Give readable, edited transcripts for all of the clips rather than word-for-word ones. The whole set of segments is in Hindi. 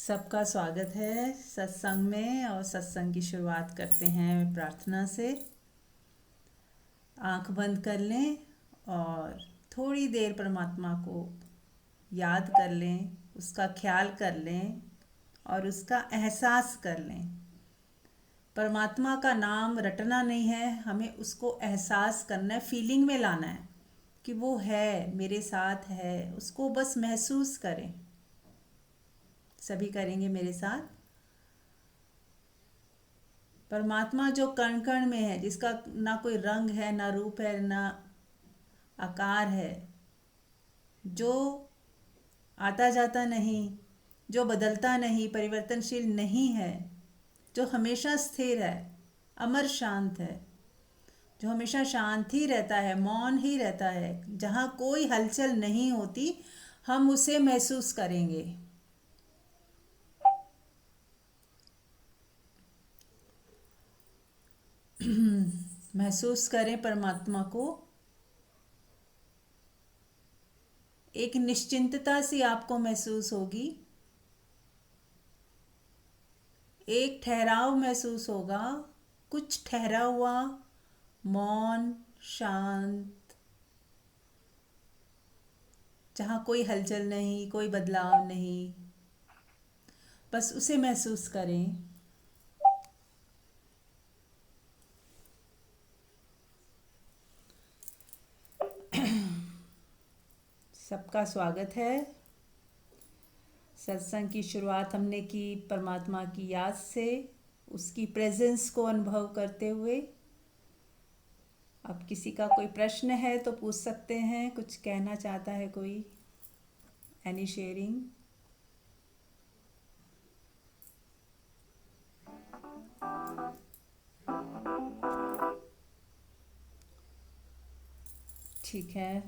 सबका स्वागत है सत्संग में। और सत्संग की शुरुआत करते हैं प्रार्थना से। आंख बंद कर लें और थोड़ी देर परमात्मा को याद कर लें, उसका ख्याल कर लें और उसका एहसास कर लें। परमात्मा का नाम रटना नहीं है, हमें उसको एहसास करना है, फीलिंग में लाना है कि वो है, मेरे साथ है। उसको बस महसूस करें। सभी करेंगे मेरे साथ। परमात्मा जो कण कण में है, जिसका ना कोई रंग है, ना रूप है, ना आकार है, जो आता जाता नहीं, जो बदलता नहीं, परिवर्तनशील नहीं है, जो हमेशा स्थिर है, अमर शांत है, जो हमेशा शांत ही रहता है, मौन ही रहता है, जहाँ कोई हलचल नहीं होती, हम उसे महसूस करेंगे। महसूस करें परमात्मा को। एक निश्चिंतता सी आपको महसूस होगी, एक ठहराव महसूस होगा, कुछ ठहरा हुआ, मौन, शांत, जहाँ कोई हलचल नहीं, कोई बदलाव नहीं। बस उसे महसूस करें। सबका स्वागत है। सत्संग की शुरुआत हमने की परमात्मा की याद से, उसकी प्रेजेंस को अनुभव करते हुए। अब किसी का कोई प्रश्न है तो पूछ सकते हैं, कुछ कहना चाहता है कोई? Any sharing? ठीक है,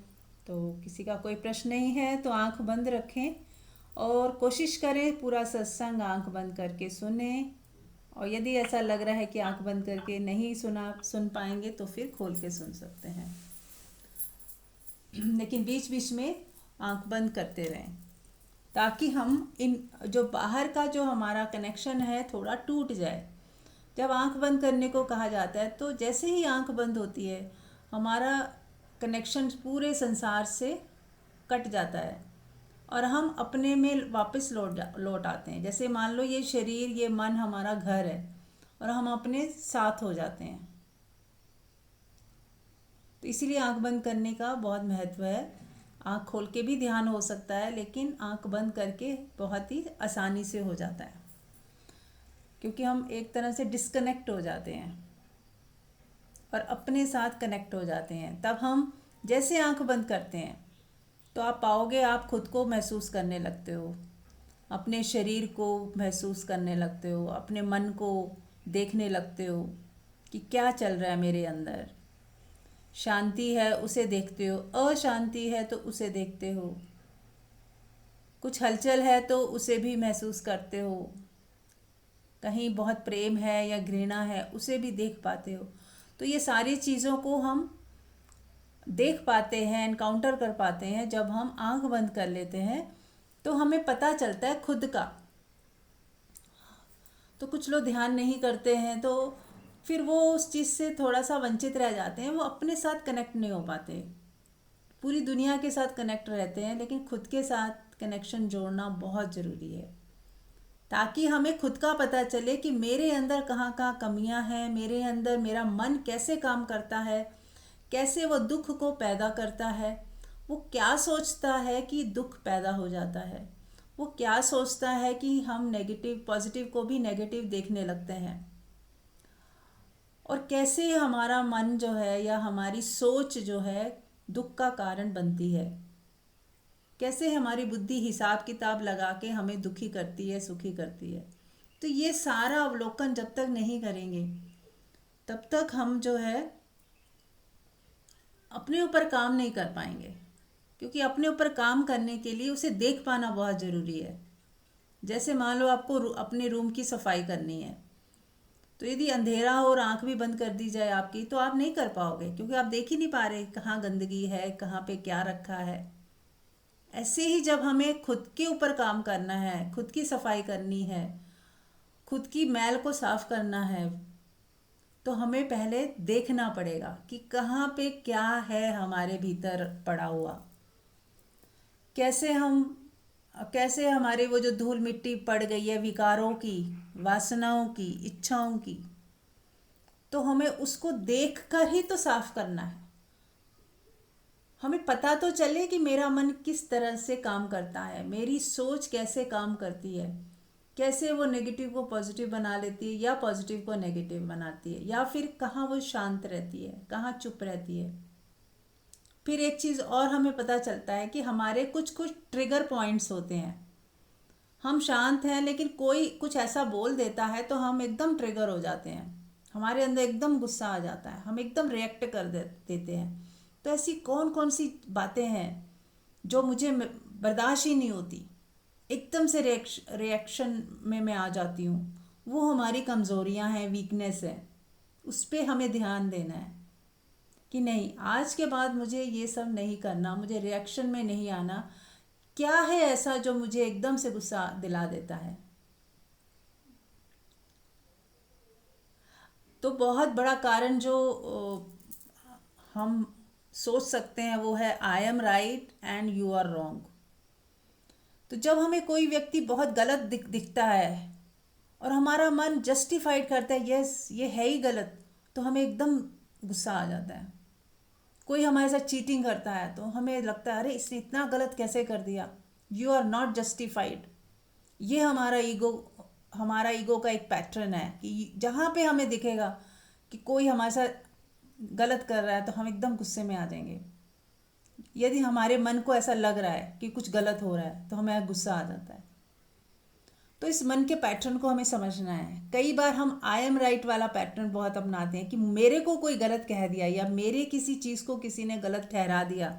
तो किसी का कोई प्रश्न नहीं है तो आंख बंद रखें और कोशिश करें पूरा सत्संग आंख बंद करके सुने। और यदि ऐसा लग रहा है कि आंख बंद करके नहीं सुन पाएंगे तो फिर खोल के सुन सकते हैं। लेकिन बीच बीच में आंख बंद करते रहें ताकि हम इन जो बाहर का जो हमारा कनेक्शन है थोड़ा टूट जाए। जब आंख बंद करने को कहा जाता है तो जैसे ही आंख बंद होती है हमारा कनेक्शन पूरे संसार से कट जाता है और हम अपने में वापस लौट आते हैं। जैसे मान लो ये शरीर, ये मन हमारा घर है और हम अपने साथ हो जाते हैं। तो इसीलिए आंख बंद करने का बहुत महत्व है। आंख खोल के भी ध्यान हो सकता है, लेकिन आंख बंद करके बहुत ही आसानी से हो जाता है, क्योंकि हम एक तरह से डिस्कनेक्ट हो जाते हैं और अपने साथ कनेक्ट हो जाते हैं। तब हम जैसे आंख बंद करते हैं तो आप पाओगे आप खुद को महसूस करने लगते हो, अपने शरीर को महसूस करने लगते हो, अपने मन को देखने लगते हो कि क्या चल रहा है मेरे अंदर। शांति है उसे देखते हो, अशांति है तो उसे देखते हो, कुछ हलचल है तो उसे भी महसूस करते हो, कहीं बहुत प्रेम है या घृणा है उसे भी देख पाते हो। तो ये सारी चीज़ों को हम देख पाते हैं, एनकाउंटर कर पाते हैं जब हम आंख बंद कर लेते हैं। तो हमें पता चलता है खुद का। तो कुछ लोग ध्यान नहीं करते हैं तो फिर वो उस चीज़ से थोड़ा सा वंचित रह जाते हैं, वो अपने साथ कनेक्ट नहीं हो पाते। पूरी दुनिया के साथ कनेक्ट रहते हैं, लेकिन खुद के साथ कनेक्शन जोड़ना बहुत ज़रूरी है ताकि हमें खुद का पता चले कि मेरे अंदर कहाँ कहाँ कमियां हैं, मेरे अंदर मेरा मन कैसे काम करता है, कैसे वो दुख को पैदा करता है, वो क्या सोचता है कि दुख पैदा हो जाता है, वो क्या सोचता है कि हम नेगेटिव पॉजिटिव को भी नेगेटिव देखने लगते हैं, और कैसे हमारा मन जो है या हमारी सोच जो है दुख का कारण बनती है, कैसे हमारी बुद्धि हिसाब किताब लगा के हमें दुखी करती है, सुखी करती है। तो ये सारा अवलोकन जब तक नहीं करेंगे तब तक हम जो है अपने ऊपर काम नहीं कर पाएंगे, क्योंकि अपने ऊपर काम करने के लिए उसे देख पाना बहुत ज़रूरी है। जैसे मान लो आपको अपने रूम की सफाई करनी है, तो यदि अंधेरा हो और आंख भी बंद कर दी जाए आपकी तो आप नहीं कर पाओगे, क्योंकि आप देख ही नहीं पा रहे कहाँ गंदगी है, कहाँ पे क्या रखा है। ऐसे ही जब हमें खुद के ऊपर काम करना है, खुद की सफाई करनी है, खुद की मैल को साफ करना है, तो हमें पहले देखना पड़ेगा कि कहाँ पे क्या है हमारे भीतर पड़ा हुआ। कैसे हम कैसे हमारे वो जो धूल मिट्टी पड़ गई है विकारों की, वासनाओं की, इच्छाओं की, तो हमें उसको देख कर ही तो साफ करना है। हमें पता तो चले कि मेरा मन किस तरह से काम करता है, मेरी सोच कैसे काम करती है, कैसे वो नेगेटिव को पॉजिटिव बना लेती है या पॉजिटिव को नेगेटिव बनाती है, या फिर कहाँ वो शांत रहती है, कहाँ चुप रहती है। फिर एक चीज़ और हमें पता चलता है कि हमारे कुछ कुछ ट्रिगर पॉइंट्स होते हैं। हम शांत हैं लेकिन कोई कुछ ऐसा बोल देता है तो हम एकदम ट्रिगर हो जाते हैं, हमारे अंदर एकदम गुस्सा आ जाता है, हम एकदम रिएक्ट कर देते हैं। तो ऐसी कौन कौन सी बातें हैं जो मुझे बर्दाश्त ही नहीं होती, एकदम से रिएक्शन में मैं आ जाती हूँ। वो हमारी कमज़ोरियाँ हैं, वीकनेस है। उस पर हमें ध्यान देना है कि नहीं, आज के बाद मुझे ये सब नहीं करना, मुझे रिएक्शन में नहीं आना। क्या है ऐसा जो मुझे एकदम से गुस्सा दिला देता है? तो बहुत बड़ा कारण जो हम सोच सकते हैं वो है I am right and you are wrong. तो जब हमें कोई व्यक्ति बहुत गलत दिखता है और हमारा मन जस्टिफाइड करता है यस ये है ही गलत, तो हमें एकदम गुस्सा आ जाता है। कोई हमारे साथ चीटिंग करता है तो हमें लगता है अरे इसने इतना गलत कैसे कर दिया, यू आर नॉट जस्टिफाइड। ये हमारा ईगो का एक पैटर्न है कि जहाँ पे हमें दिखेगा कि कोई हमारे साथ गलत कर रहा है तो हम एकदम गुस्से में आ जाएंगे। यदि हमारे मन को ऐसा लग रहा है कि कुछ गलत हो रहा है तो हमें गुस्सा आ जाता है। तो इस मन के पैटर्न को हमें समझना है। कई बार हम आई एम राइट वाला पैटर्न बहुत अपनाते हैं कि मेरे को कोई गलत कह दिया या मेरे किसी चीज़ को किसी ने गलत ठहरा दिया।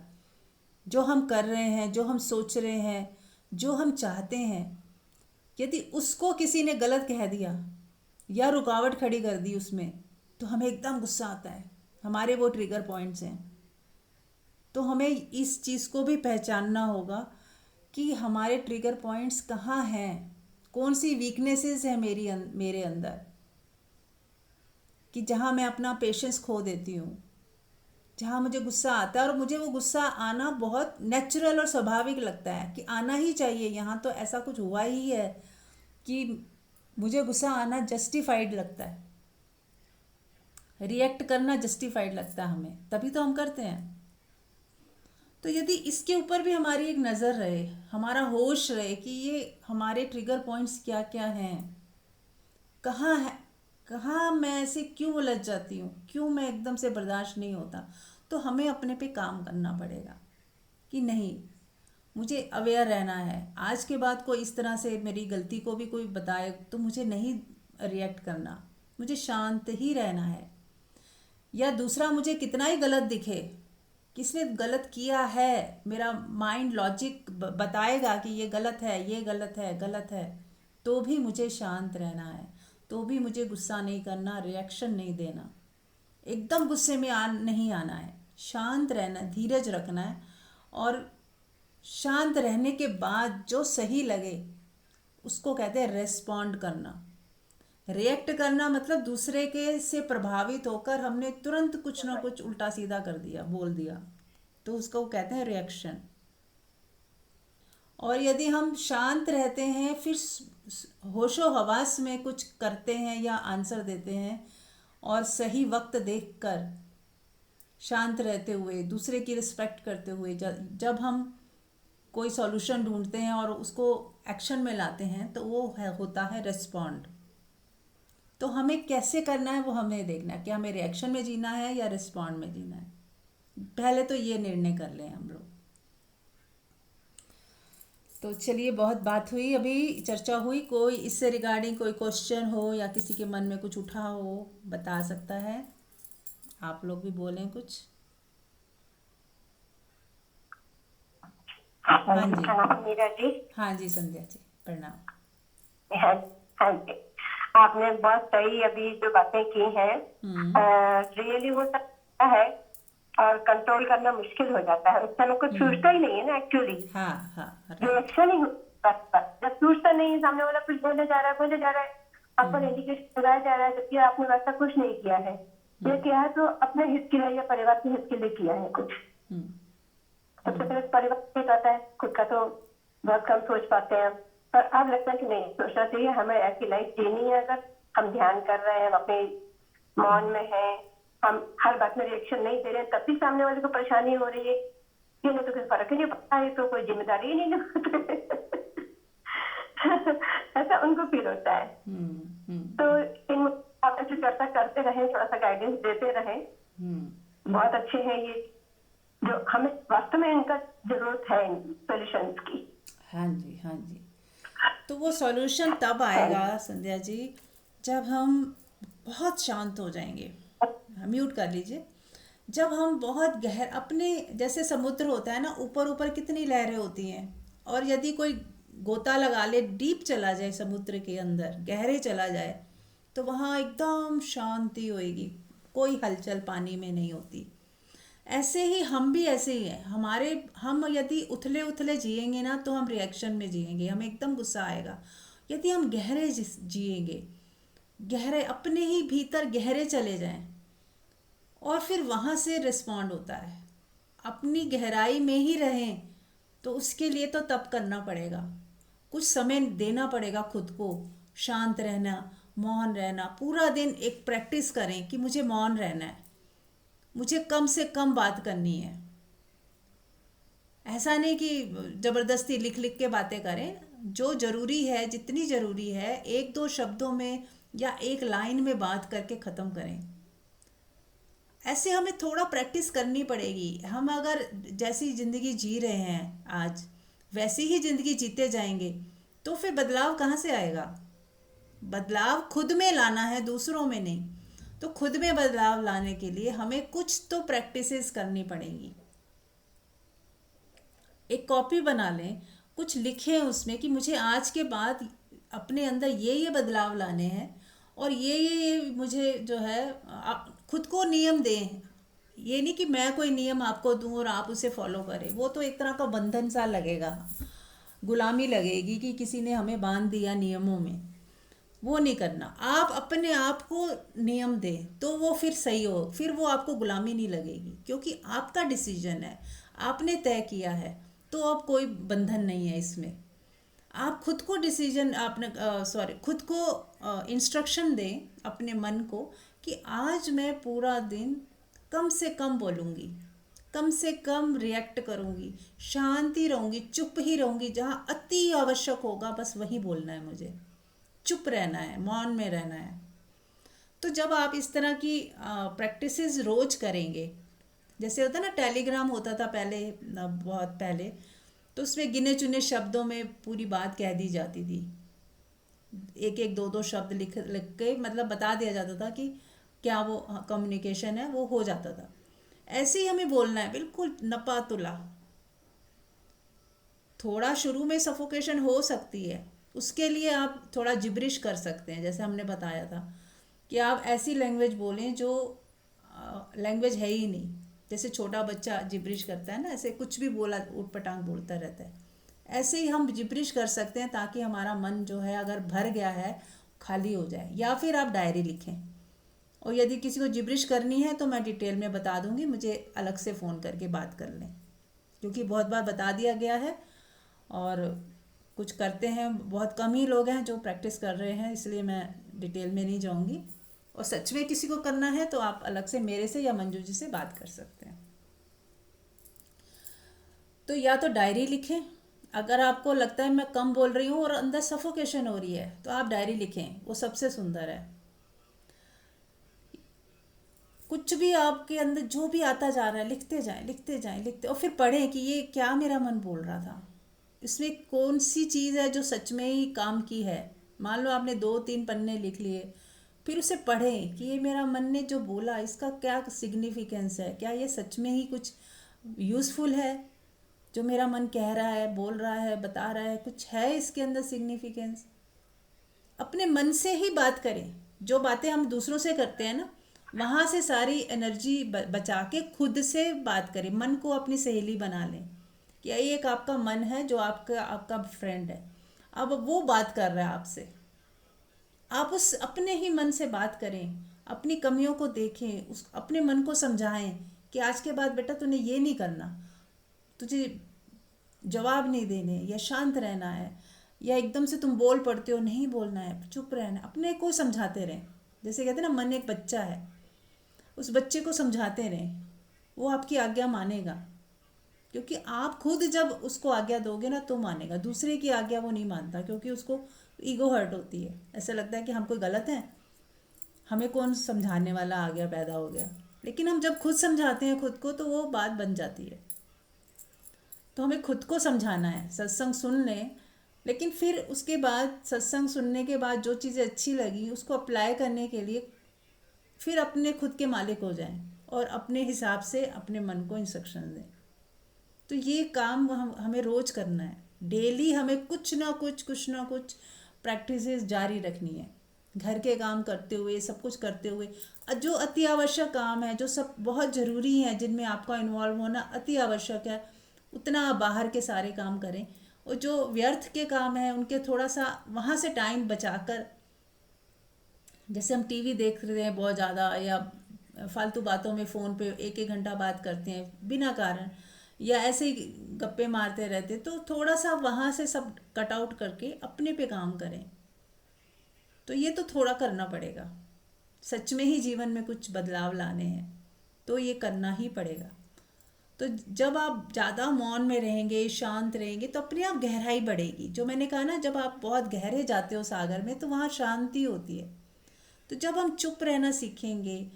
जो हम कर रहे हैं, जो हम सोच रहे हैं, जो हम चाहते हैं, यदि उसको किसी ने गलत कह दिया या रुकावट खड़ी कर दी उसमें, तो हमें एकदम गुस्सा आता है। हमारे वो ट्रिगर पॉइंट्स हैं। तो हमें इस चीज़ को भी पहचानना होगा कि हमारे ट्रिगर पॉइंट्स कहाँ हैं, कौन सी वीकनेसेस है मेरे अंदर, कि जहाँ मैं अपना पेशेंस खो देती हूँ, जहाँ मुझे गुस्सा आता है। और मुझे वो गुस्सा आना बहुत नेचुरल और स्वाभाविक लगता है कि आना ही चाहिए, यहाँ तो ऐसा कुछ हुआ ही है कि मुझे गुस्सा आना जस्टिफाइड लगता है। रिएक्ट करना जस्टिफाइड लगता है हमें, तभी तो हम करते हैं। तो यदि इसके ऊपर भी हमारी एक नज़र रहे, हमारा होश रहे कि ये हमारे ट्रिगर पॉइंट्स क्या क्या हैं, कहाँ है, कहाँ मैं ऐसे क्यों उलझ जाती हूँ, क्यों मैं एकदम से बर्दाश्त नहीं होता, तो हमें अपने पे काम करना पड़ेगा कि नहीं, मुझे अवेयर रहना है। आज के बाद कोई इस तरह से मेरी गलती को भी कोई बताए तो मुझे नहीं रिएक्ट करना, मुझे शांत ही रहना है। या दूसरा मुझे कितना ही गलत दिखे, किसने गलत किया है, मेरा माइंड लॉजिक बताएगा कि ये गलत है, ये गलत है, गलत है, तो भी मुझे शांत रहना है, तो भी मुझे गुस्सा नहीं करना, रिएक्शन नहीं देना, एकदम गुस्से में नहीं आना है, शांत रहना, धीरज रखना है। और शांत रहने के बाद जो सही लगे उसको कहते हैं रेस्पॉन्ड करना। रिएक्ट करना मतलब दूसरे के से प्रभावित होकर हमने तुरंत कुछ ना कुछ उल्टा सीधा कर दिया, बोल दिया, तो उसको कहते हैं रिएक्शन। और यदि हम शांत रहते हैं, फिर होशो हवास में कुछ करते हैं या आंसर देते हैं, और सही वक्त देखकर शांत रहते हुए, दूसरे की रिस्पेक्ट करते हुए, जब हम कोई सॉल्यूशन ढूंढते हैं और उसको एक्शन में लाते हैं, तो वो होता है रिस्पॉन्ड। तो हमें कैसे करना है वो हमें देखना है कि हमें रिएक्शन में जीना है या रिस्पॉन्ड में जीना है। पहले तो ये निर्णय कर लें हम लोग। तो चलिए, बहुत बात हुई, अभी चर्चा हुई। कोई इससे रिगार्डिंग कोई क्वेश्चन हो या किसी के मन में कुछ उठा हो, बता सकता है। आप लोग भी बोलें कुछ। हाँ जी, प्रणाम मीरा जी। हाँ जी संध्या जी, प्रणाम। हाँ हाँ जी, आपने बहुत सही अभी जो बातें की हैं, हम्म। रियली हो सकता है और कंट्रोल करना मुश्किल हो जाता है। उस समय कुछ सूझता ही नहीं है ना एक्चुअली, हाँ हाँ राइट। रिएक्शन ही होता है। जब सूझता नहीं है, सामने वाला कुछ बोले जा रहा है बोले जा रहा है, अपन इंडिकेशन लगाया जा रहा है, जबकि आपने वैसा कुछ नहीं किया है। ये किया है तो अपने हित के लिए या परिवार के हित के लिए किया है कुछ। सबसे पहले परिवार के हित आता है, खुद का तो बहुत कम सोच पाते हैं। पर अब लगता है कि नहीं सोचना चाहिए, हमें ऐसी लाइफ जीनी है। अगर हम ध्यान कर रहे हैं, अपने मौन में हैं, हम हर बात में रिएक्शन नहीं दे रहे हैं, तब भी सामने वाले को परेशानी हो रही है, ये नहीं तो कोई फर्क ही नहीं पड़ता है, तो कोई जिम्मेदारी ही नहीं निभाते। ऐसा उनको फील होता है। तो इन आप ऐसी चर्चा करते रहे, थोड़ा सा गाइडेंस देते रहे, बहुत अच्छे हैं ये, जो हमें वास्तव में इनका जरूरत है, सॉल्यूशंस की। हाँ जी हाँ जी। तो वो सॉल्यूशन तब आएगा संध्या जी जब हम बहुत शांत हो जाएंगे। म्यूट कर लीजिए। जब हम बहुत गहर अपने, जैसे समुद्र होता है ना, ऊपर ऊपर कितनी लहरें होती हैं, और यदि कोई गोता लगा ले, डीप चला जाए समुद्र के अंदर, गहरे चला जाए, तो वहाँ एकदम शांति होएगी, कोई हलचल पानी में नहीं होती। ऐसे ही हम भी ऐसे ही हैं। हम यदि उथले उथले जिएंगे ना, तो हम रिएक्शन में जिएंगे, हमें एकदम गुस्सा आएगा। यदि हम गहरे जिएंगे, गहरे अपने ही भीतर गहरे चले जाएं, और फिर वहाँ से रिस्पॉन्ड होता है, अपनी गहराई में ही रहें, तो उसके लिए तो तप करना पड़ेगा, कुछ समय देना पड़ेगा खुद को, शांत रहना, मौन रहना। पूरा दिन एक प्रैक्टिस करें कि मुझे मौन रहना है, मुझे कम से कम बात करनी है। ऐसा नहीं कि ज़बरदस्ती लिख लिख के बातें करें, जो ज़रूरी है, जितनी ज़रूरी है, एक दो शब्दों में या एक लाइन में बात करके ख़त्म करें। ऐसे हमें थोड़ा प्रैक्टिस करनी पड़ेगी। हम अगर जैसी ज़िंदगी जी रहे हैं आज, वैसी ही ज़िंदगी जीते जाएंगे, तो फिर बदलाव कहाँ से आएगा? बदलाव खुद में लाना है, दूसरों में नहीं। तो खुद में बदलाव लाने के लिए हमें कुछ तो प्रैक्टिसेस करनी पड़ेंगी। एक कॉपी बना लें, कुछ लिखें उसमें कि मुझे आज के बाद अपने अंदर ये बदलाव लाने हैं, और ये मुझे जो है खुद को नियम दें। ये नहीं कि मैं कोई नियम आपको दूं और आप उसे फॉलो करें, वो तो एक तरह का बंधन सा लगेगा, गुलामी लगेगी कि किसी ने हमें बांध दिया नियमों में। वो नहीं करना। आप अपने आप को नियम दें तो वो फिर सही हो, फिर वो आपको गुलामी नहीं लगेगी, क्योंकि आपका डिसीजन है, आपने तय किया है, तो अब कोई बंधन नहीं है इसमें। आप खुद को डिसीजन, आपने खुद को इंस्ट्रक्शन दें अपने मन को कि आज मैं पूरा दिन कम से कम बोलूँगी, कम से कम रिएक्ट करूँगी, शांति रहूँगी, चुप ही रहूँगी, जहाँ अति आवश्यक होगा बस वही बोलना है, मुझे चुप रहना है, मौन में रहना है। तो जब आप इस तरह की प्रैक्टिसेस रोज करेंगे, जैसे होता ना टेलीग्राम होता था पहले, बहुत पहले, तो उसमें गिने चुने शब्दों में पूरी बात कह दी जाती थी, एक एक दो दो शब्द लिख लिख के मतलब बता दिया जाता था कि क्या वो कम्युनिकेशन है, वो हो जाता था। ऐसे ही हमें बोलना है, बिल्कुल नपातुला। थोड़ा शुरू में सफोकेशन हो सकती है, उसके लिए आप थोड़ा जिब्रिश कर सकते हैं, जैसे हमने बताया था कि आप ऐसी लैंग्वेज बोलें जो लैंग्वेज है ही नहीं। जैसे छोटा बच्चा जिब्रिश करता है ना, ऐसे कुछ भी बोला ऊट पटांग बोलता रहता है, ऐसे ही हम जिब्रिश कर सकते हैं, ताकि हमारा मन जो है अगर भर गया है खाली हो जाए। या फिर आप डायरी लिखें, और यदि किसी को जिब्रिश करनी है तो मैं डिटेल में बता दूंगी, मुझे अलग से फ़ोन करके बात कर लें, क्योंकि बहुत बार बता दिया गया है और कुछ करते हैं, बहुत कम ही लोग हैं जो प्रैक्टिस कर रहे हैं, इसलिए मैं डिटेल में नहीं जाऊंगी। और सच में किसी को करना है तो आप अलग से मेरे से या मंजू जी से बात कर सकते हैं। तो या तो डायरी लिखें, अगर आपको लगता है मैं कम बोल रही हूँ और अंदर सफोकेशन हो रही है, तो आप डायरी लिखें, वो सबसे सुंदर है। कुछ भी आपके अंदर जो भी आता जा रहा है, लिखते जाएं लिखते जाएं लिखते, और फिर पढ़ें कि ये क्या मेरा मन बोल रहा था, इसमें कौन सी चीज़ है जो सच में ही काम की है। मान लो आपने 2-3 पन्ने लिख लिए, फिर उसे पढ़ें कि ये मेरा मन ने जो बोला इसका क्या सिग्निफिकेंस है, क्या ये सच में ही कुछ यूज़फुल है जो मेरा मन कह रहा है, बोल रहा है, बता रहा है, कुछ है इसके अंदर सिग्निफिकेंस। अपने मन से ही बात करें। जो बातें हम दूसरों से करते हैं ना, वहाँ से सारी एनर्जी बचा के खुद से बात करें, मन को अपनी सहेली बना लें कि ये एक आपका मन है जो आपका आपका फ्रेंड है। अब वो बात कर रहा है आपसे, आप उस अपने ही मन से बात करें, अपनी कमियों को देखें, उस अपने मन को समझाएं कि आज के बाद बेटा तूने ये नहीं करना, तुझे जवाब नहीं देने, या शांत रहना है, या एकदम से तुम बोल पड़ते हो, नहीं बोलना है, चुप रहना है। अपने को समझाते रहें। जैसे कहते हैं ना, मन एक बच्चा है, उस बच्चे को समझाते रहें, वो आपकी आज्ञा मानेगा। क्योंकि आप खुद जब उसको आज्ञा दोगे ना तो मानेगा, दूसरे की आज्ञा वो नहीं मानता, क्योंकि उसको ईगो हर्ट होती है, ऐसा लगता है कि हम कोई गलत हैं, हमें कौन समझाने वाला आ गया, पैदा हो गया। लेकिन हम जब खुद समझाते हैं खुद को तो वो बात बन जाती है। तो हमें खुद को समझाना है, सत्संग सुन लें, लेकिन फिर उसके बाद सत्संग सुनने के बाद जो चीज़ें अच्छी लगी उसको अप्लाई करने के लिए फिर अपने खुद के मालिक हो जाएं और अपने हिसाब से अपने मन को इंस्ट्रक्शन दें। तो ये काम हमें रोज़ करना है। डेली हमें कुछ ना कुछ प्रैक्टिसेस जारी रखनी है, घर के काम करते हुए, सब कुछ करते हुए। जो अति आवश्यक काम है, जो सब बहुत ज़रूरी हैं, जिनमें आपका इन्वॉल्व होना अति आवश्यक है, उतना आप बाहर के सारे काम करें। और जो व्यर्थ के काम हैं उनके थोड़ा सा वहाँ से टाइम बचाकर, जैसे हम टीवी देख रहे हैं बहुत ज़्यादा, या फालतू बातों में फ़ोन पे एक एक घंटा बात करते हैं बिना कारण, या ऐसे ही गप्पे मारते रहते, तो थोड़ा सा वहाँ से सब कट आउट करके अपने पे काम करें। तो ये तो थोड़ा करना पड़ेगा, सच में ही जीवन में कुछ बदलाव लाने हैं तो ये करना ही पड़ेगा। तो जब आप ज़्यादा मौन में रहेंगे, शांत रहेंगे, तो अपने आप गहराई बढ़ेगी। जो मैंने कहा ना, जब आप बहुत गहरे जाते हो सागर में तो वहाँ शांति होती है। तो जब हम चुप रहना सीखेंगे,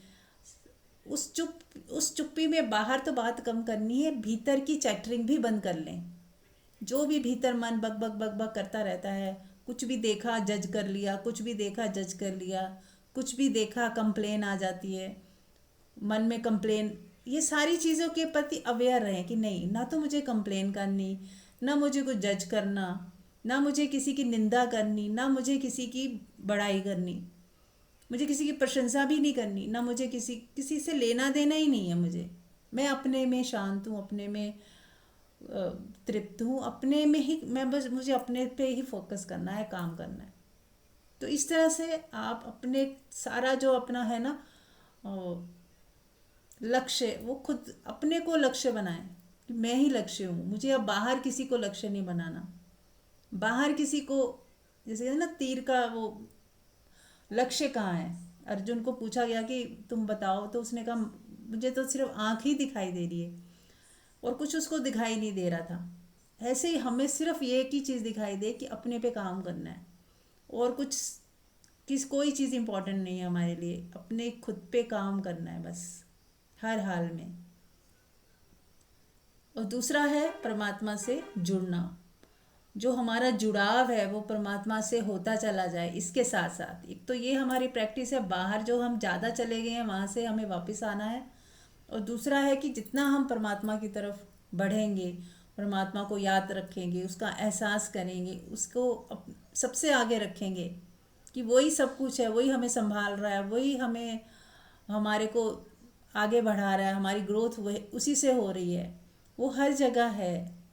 उस चुप्पी में बाहर तो बात कम करनी है, भीतर की चैटरिंग भी बंद कर लें। जो भी भीतर मन बक बक बक बक करता रहता है, कुछ भी देखा जज कर लिया, कुछ भी देखा जज कर लिया, कुछ भी देखा कंप्लेन आ जाती है, मन में कंप्लेन। ये सारी चीज़ों के प्रति अवेयर रहें कि नहीं, ना तो मुझे कंप्लेन करनी, ना मुझे कुछ जज करना, ना मुझे किसी की निंदा करनी, ना मुझे किसी की बड़ाई करनी, मुझे किसी की प्रशंसा भी नहीं करनी, ना मुझे किसी किसी से लेना देना ही नहीं है। मैं अपने में शांत हूँ, अपने में तृप्त हूँ, अपने में ही मैं, बस मुझे अपने पे ही फोकस करना है, काम करना है। तो इस तरह से आप अपने सारा जो अपना है ना लक्ष्य, वो खुद अपने को लक्ष्य बनाएं कि मैं ही लक्ष्य हूँ। मुझे अब बाहर किसी को लक्ष्य नहीं बनाना। बाहर किसी को, जैसे ना तीर का वो लक्ष्य कहाँ है, अर्जुन को पूछा गया कि तुम बताओ, तो उसने कहा मुझे तो सिर्फ आँख ही दिखाई दे रही है और कुछ उसको दिखाई नहीं दे रहा था। ऐसे ही हमें सिर्फ ये एक ही चीज़ दिखाई दे कि अपने पे काम करना है, और कुछ कोई चीज़ इम्पोर्टेंट नहीं है हमारे लिए, अपने खुद पे काम करना है बस, हर हाल में। और दूसरा है परमात्मा से जुड़ना। जो हमारा जुड़ाव है वो परमात्मा से होता चला जाए। इसके साथ साथ एक तो ये हमारी प्रैक्टिस है, बाहर जो हम ज़्यादा चले गए हैं वहाँ से हमें वापस आना है। और दूसरा है कि जितना हम परमात्मा की तरफ बढ़ेंगे, परमात्मा को याद रखेंगे, उसका एहसास करेंगे, उसको सबसे आगे रखेंगे कि वही सब कुछ है, वही हमें संभाल रहा है, वही हमें हमारे को आगे बढ़ा रहा है, हमारी ग्रोथ वही उसी से हो रही है। वो हर जगह है,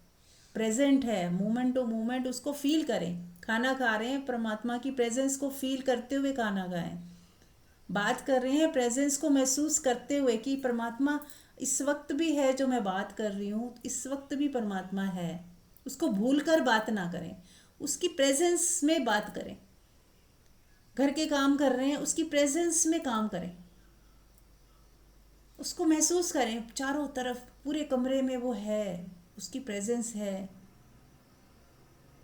प्रेजेंट है, मोमेंट टू मोमेंट उसको फील करें। खाना खा रहे हैं, परमात्मा की प्रेजेंस को फील करते हुए खाना खाएं। बात कर रहे हैं, प्रेजेंस को महसूस करते हुए कि परमात्मा इस वक्त भी है, जो मैं बात कर रही हूँ इस वक्त भी परमात्मा है। उसको भूल कर बात ना करें, उसकी प्रेजेंस में बात करें। घर के काम कर रहे हैं, उसकी प्रेजेंस में काम करें, उसको महसूस करें। चारों तरफ पूरे कमरे में वो है, उसकी प्रेजेंस है,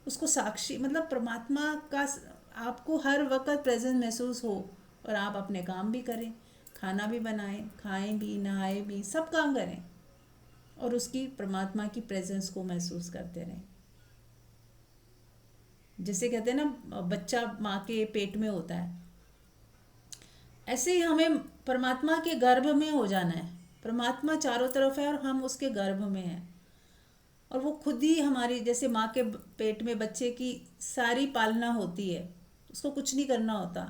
उसको साक्षी, मतलब परमात्मा का आपको हर वक्त प्रेजेंस महसूस हो, और आप अपने काम भी करें, खाना भी बनाएं, खाएं भी, नहाएं भी, सब काम करें, और उसकी परमात्मा की प्रेजेंस को महसूस करते रहें। जैसे कहते हैं ना, बच्चा माँ के पेट में होता है, ऐसे ही हमें परमात्मा के गर्भ में हो जाना है। परमात्मा चारों तरफ है और हम उसके गर्भ में हैं, और वो खुद ही हमारी, जैसे माँ के पेट में बच्चे की सारी पालना होती है, उसको कुछ नहीं करना होता।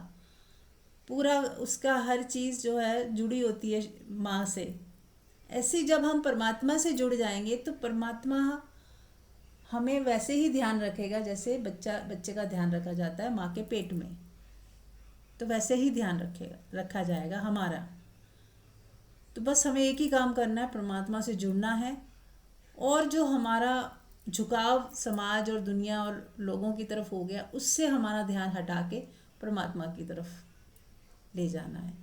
पूरा उसका हर चीज़ जो है जुड़ी होती है माँ से। ऐसे जब हम परमात्मा से जुड़ जाएंगे तो परमात्मा हमें वैसे ही ध्यान रखेगा जैसे बच्चे का ध्यान रखा जाता है माँ के पेट में, तो वैसे ही ध्यान रखा जाएगा हमारा। तो बस हमें एक ही काम करना है, परमात्मा से जुड़ना है, और जो हमारा झुकाव समाज और दुनिया और लोगों की तरफ हो गया उससे हमारा ध्यान हटा के परमात्मा की तरफ ले जाना है।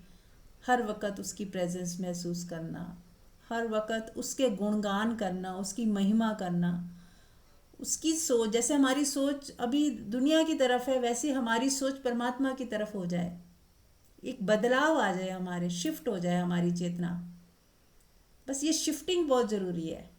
हर वक़्त उसकी प्रेजेंस महसूस करना, हर वक़्त उसके गुणगान करना, उसकी महिमा करना, उसकी सोच, जैसे हमारी सोच अभी दुनिया की तरफ है वैसे हमारी सोच परमात्मा की तरफ हो जाए, एक बदलाव आ जाए, हमारे शिफ्ट हो जाए हमारी चेतना। बस ये शिफ्टिंग बहुत ज़रूरी है।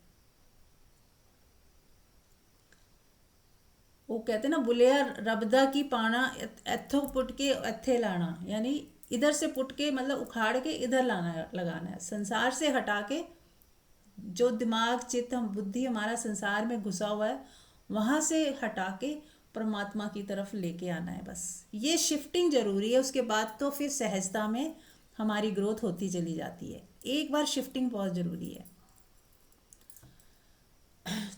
वो कहते हैं ना, बुलिया रबदा की पाना एथो पुट के एथे लाना, यानी इधर से पुट के मतलब उखाड़ के इधर लाना लगाना है, संसार से हटा के जो दिमाग चित्त हम बुद्धि हमारा संसार में घुसा हुआ है वहाँ से हटा के परमात्मा की तरफ लेके आना है। बस ये शिफ्टिंग ज़रूरी है, उसके बाद तो फिर सहजता में हमारी ग्रोथ होती चली जाती है। एक बार शिफ्टिंग बहुत ज़रूरी है।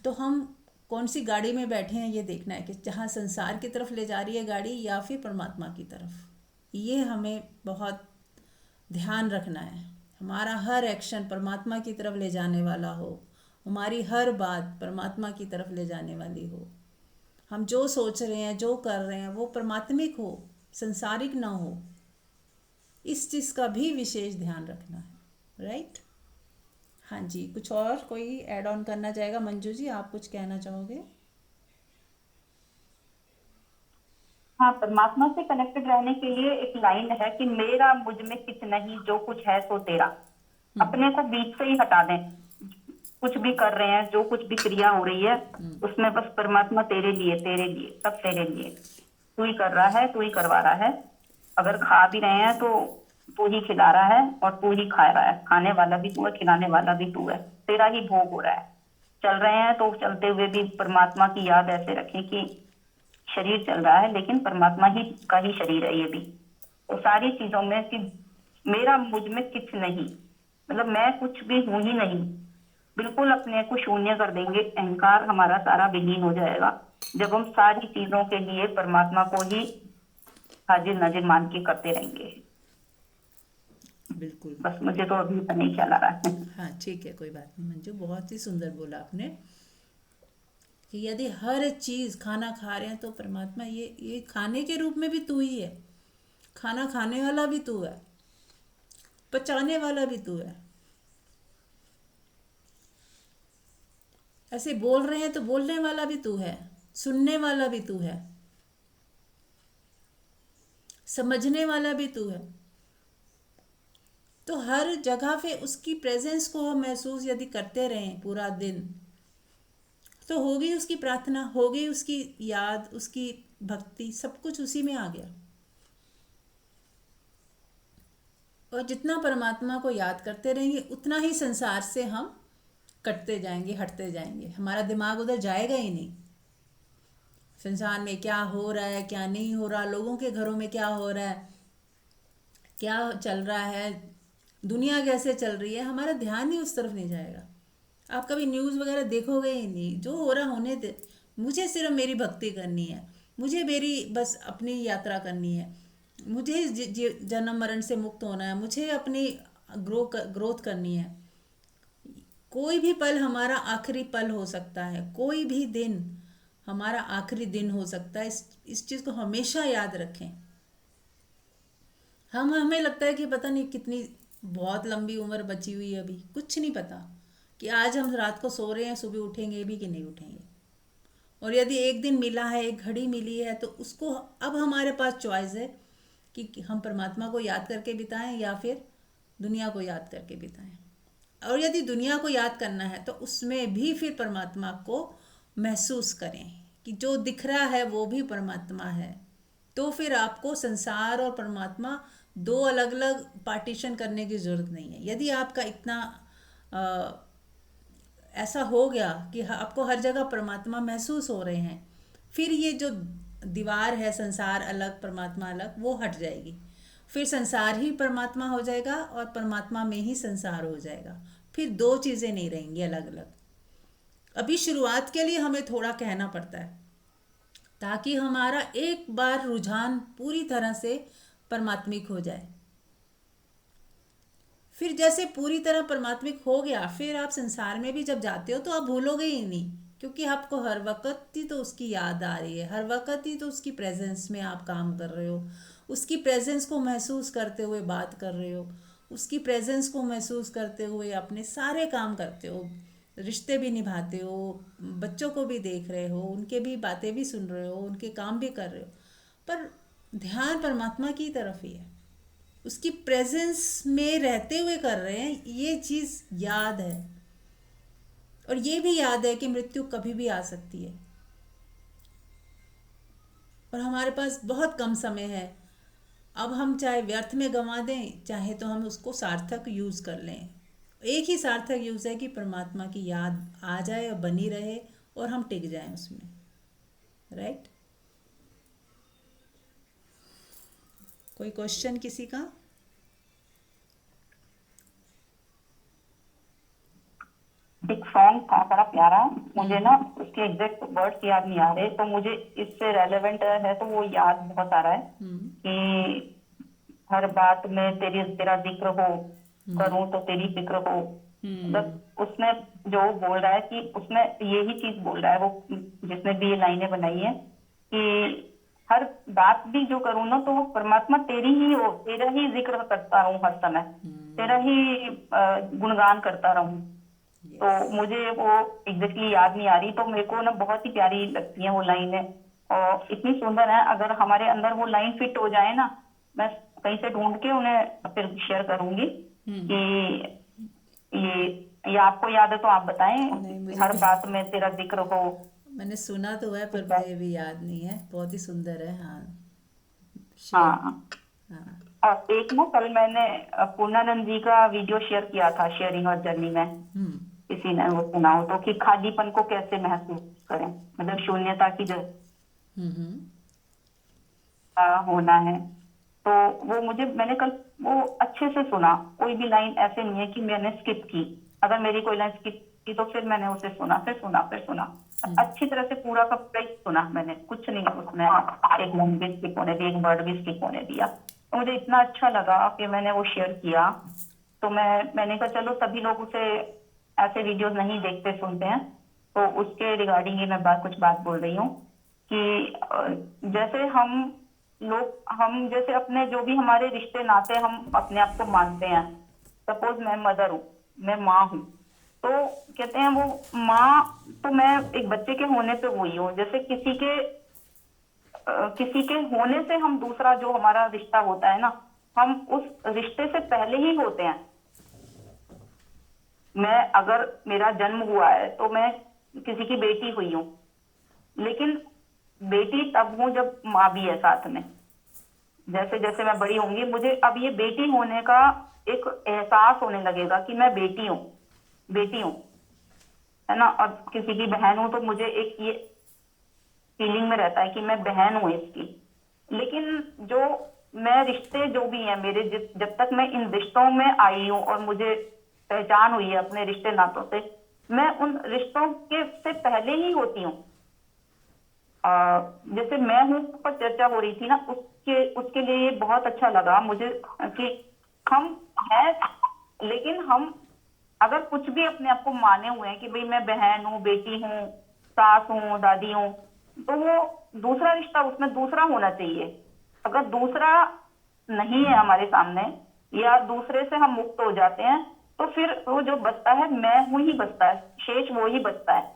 तो हम कौन सी गाड़ी में बैठे हैं ये देखना है कि जहाँ संसार की तरफ ले जा रही है गाड़ी या फिर परमात्मा की तरफ, ये हमें बहुत ध्यान रखना है। हमारा हर एक्शन परमात्मा की तरफ ले जाने वाला हो, हमारी हर बात परमात्मा की तरफ ले जाने वाली हो, हम जो सोच रहे हैं जो कर रहे हैं वो परमात्मिक हो, संसारिक ना हो। इस चीज़ का भी विशेष ध्यान रखना है। राइट? हाँ जी, कुछ और कोई ऐड ऑन करना चाहेगा? मंजू जी, आप कुछ कहना चाहोगे? हाँ, परमात्मा से कनेक्टेड रहने के लिए एक लाइन है कि मेरा मुझ में किछ नहीं, जो कुछ है सो तेरा। अपने को बीच से ही हटा दें। कुछ भी कर रहे हैं, जो कुछ भी क्रिया हो रही है उसमें बस परमात्मा तेरे लिए, सब तेरे लिए। तू ही कर रहा है, तू ही करवा रहा है। अगर खा भी रहे हैं तो तू ही खिला रहा है और तू ही खा रहा है। खाने वाला भी तू है, खिलाने वाला भी तू है। तेरा ही भोग हो रहा है। चल रहे हैं तो चलते हुए भी परमात्मा की याद ऐसे रखें कि शरीर चल रहा है लेकिन परमात्मा ही का ही शरीर है ये भी। तो सारी चीजों में कि मेरा मुझ में कुछ नहीं, मतलब मैं कुछ भी हूं ही नहीं। बिल्कुल अपने को शून्य कर देंगे, अहंकार हमारा सारा विलीन हो जाएगा जब हम सारी चीजों के लिए परमात्मा को ही हाजिर नाजिर मान के करते रहेंगे। बिल्कुल। बस मुझे तो अभी तो नहीं ख्याल आ रहा है। हाँ ठीक है, कोई बात नहीं मंजू, बहुत ही सुंदर बोला आपने कि यदि हर चीज़, खाना खा रहे हैं तो परमात्मा, ये खाने के रूप में भी तू ही है। खाना खाने वाला भी तू है, पचाने वाला भी तू है। ऐसे बोल रहे हैं तो बोलने वाला भी तू है, सुनने वाला भी तू है, समझने वाला भी तू है। तो हर जगह पे उसकी प्रेजेंस को हम महसूस यदि करते रहें पूरा दिन, तो होगी उसकी प्रार्थना, होगी उसकी याद, उसकी भक्ति, सब कुछ उसी में आ गया। और जितना परमात्मा को याद करते रहेंगे उतना ही संसार से हम कटते जाएंगे, हटते जाएंगे। हमारा दिमाग उधर जाएगा ही नहीं। संसार में क्या हो रहा है, क्या नहीं हो रहा, लोगों के घरों में क्या हो रहा है, क्या चल रहा है, दुनिया कैसे चल रही है, हमारा ध्यान ही उस तरफ नहीं जाएगा। आप कभी न्यूज़ वगैरह देखोगे ही नहीं। जो हो रहा होने दे, मुझे सिर्फ मेरी भक्ति करनी है, मुझे मेरी बस अपनी यात्रा करनी है, मुझे जन्म मरण से मुक्त होना है, मुझे अपनी ग्रोथ करनी है। कोई भी पल हमारा आखिरी पल हो सकता है, कोई भी दिन हमारा आखिरी दिन हो सकता है। इस चीज़ को हमेशा याद रखें। हमें लगता है कि पता नहीं कितनी बहुत लंबी उम्र बची हुई है, अभी कुछ नहीं पता कि आज हम रात को सो रहे हैं, सुबह उठेंगे भी कि नहीं उठेंगे। और यदि एक दिन मिला है, एक घड़ी मिली है, तो उसको अब हमारे पास चॉइस है कि हम परमात्मा को याद करके बिताएं या फिर दुनिया को याद करके बिताएं। और यदि दुनिया को याद करना है तो उसमें भी फिर परमात्मा को महसूस करें कि जो दिख रहा है वो भी परमात्मा है। तो फिर आपको संसार और परमात्मा दो अलग अलग पार्टीशन करने की ज़रूरत नहीं है। यदि आपका इतना ऐसा हो गया कि आपको हर जगह परमात्मा महसूस हो रहे हैं, फिर ये जो दीवार है संसार अलग परमात्मा अलग, वो हट जाएगी। फिर संसार ही परमात्मा हो जाएगा और परमात्मा में ही संसार हो जाएगा। फिर दो चीज़ें नहीं रहेंगी अलग अलग। अभी शुरुआत के लिए हमें थोड़ा कहना पड़ता है ताकि हमारा एक बार रुझान पूरी तरह से परमात्मिक हो जाए। फिर जैसे पूरी तरह परमात्मिक हो गया, फिर आप संसार में भी जब जाते हो तो आप भूलोगे ही नहीं, क्योंकि आपको हर वक्त ही तो उसकी याद आ रही है, हर वक्त ही तो उसकी प्रेजेंस में आप काम कर रहे हो, उसकी प्रेजेंस को महसूस करते हुए बात कर रहे हो, उसकी प्रेजेंस को महसूस करते हुए अपने सारे काम करते हो, रिश्ते भी निभाते हो, बच्चों को भी देख रहे हो, उनके भी बातें भी सुन रहे हो, उनके काम भी कर रहे हो, पर ध्यान परमात्मा की तरफ ही है, उसकी प्रेजेंस में रहते हुए कर रहे हैं। ये चीज़ याद है, और ये भी याद है कि मृत्यु कभी भी आ सकती है और हमारे पास बहुत कम समय है। अब हम चाहे व्यर्थ में गंवा दें, चाहे तो हम उसको सार्थक यूज़ कर लें। एक ही सार्थक यूज़ है कि परमात्मा की याद आ जाए और बनी रहे और हम टिक जाएं उसमें, राइट। कोई क्वेश्चन किसी का? एक सॉन्ग था बड़ा प्यारा, मुझे ना उसके एग्जैक्ट वर्ड्स याद नहीं आ रहे, तो मुझे इससे रेलेवेंट है तो वो याद बहुत आ रहा है कि हर बात में तेरा जिक्र हो, करूं तो तेरी फिक्र हो। मतलब उसमें जो बोल रहा है कि उसमें यही चीज बोल रहा है वो, जिसने भी ये लाइनें बनाई है कि हर बात भी जो करूं ना तो वो परमात्मा तेरी ही हो, तेरा ही जिक्र करता रहूं हर समय, तेरा ही गुणगान करता रहूं। तो मुझे वो एग्जैक्टली याद नहीं आ रही, तो मेरे को ना बहुत ही प्यारी लगती है वो लाइनें और इतनी सुंदर है। अगर हमारे अंदर वो लाइन फिट हो जाए ना, मैं कहीं से ढूंढ के उन्हें फिर शेयर करूंगी कि ये आपको याद है तो आप बताएं। हर बात में तेरा जिक्र हो। मैंने सुना तो है पर मुझे भी याद नहीं है। बहुत ही सुंदर है। हाँ हाँ। हाँ। और एक ना कल मैंने पूर्णानंद जी का वीडियो शेयर किया था, शेयरिंग और जर्नी में, किसी ने वो सुना हो तो, कि खालीपन को कैसे महसूस करें, मतलब शून्यता की जो होना है। तो वो मैंने कल वो अच्छे से सुना, कोई भी लाइन ऐसे नहीं है कि मैंने स्किप की। अगर मेरी कोई लाइन स्किप की तो फिर मैंने उसे सुना, फिर सुना अच्छी तरह से पूरा का पूरा ही सुना मैंने, कुछ नहीं उसमें एक लाइन भी स्किप होने दी, एक वर्ड भी स्किप होने दिया। तो मुझे इतना अच्छा लगा कि मैंने वो शेयर किया। तो मैंने कहा चलो सभी लोग उसे ऐसे वीडियोस नहीं देखते सुनते हैं, तो उसके रिगार्डिंग ही मैं कुछ बात बोल रही हूँ कि जैसे हम जैसे अपने जो भी हमारे रिश्ते नाते हम अपने आप को मानते हैं। सपोज मैं मदर हूँ, मैं माँ हूँ, तो कहते हैं वो माँ, तो मैं एक बच्चे के होने पे वही हूँ। जैसे किसी के होने से हम दूसरा जो हमारा रिश्ता होता है ना, हम उस रिश्ते से पहले ही होते हैं। मैं अगर मेरा जन्म हुआ है तो मैं किसी की बेटी हुई हूँ, लेकिन बेटी तब हूँ जब माँ भी है साथ में। जैसे जैसे मैं बड़ी होंगी, मुझे अब ये बेटी होने का एक एहसास होने लगेगा कि मैं बेटी हूँ, है ना। और किसी की बहन हूँ तो मुझे एक ये फीलिंग में रहता है कि मैं बहन हूँ इसकी। लेकिन जो मैं रिश्ते जो भी हैं मेरे, जब तक मैं इन रिश्तों में आई हूँ और मुझे पहचान हुई है अपने रिश्ते नातों से, मैं उन रिश्तों के से पहले ही होती हूँ। जैसे मैं हूँ पर चर्चा हो रही थी ना, उसके लिए ये बहुत अच्छा लगा मुझे कि हम हैं, लेकिन हम अगर कुछ भी अपने आप को माने हुए हैं कि भाई मैं बहन हूँ, बेटी हूँ, सास हूँ, दादी हूँ, तो वो दूसरा रिश्ता उसमें दूसरा होना चाहिए। अगर दूसरा नहीं है हमारे सामने या दूसरे से हम मुक्त हो जाते हैं, तो फिर वो जो बचता है मैं हूँ ही बचता है, शेष वो ही बचता है।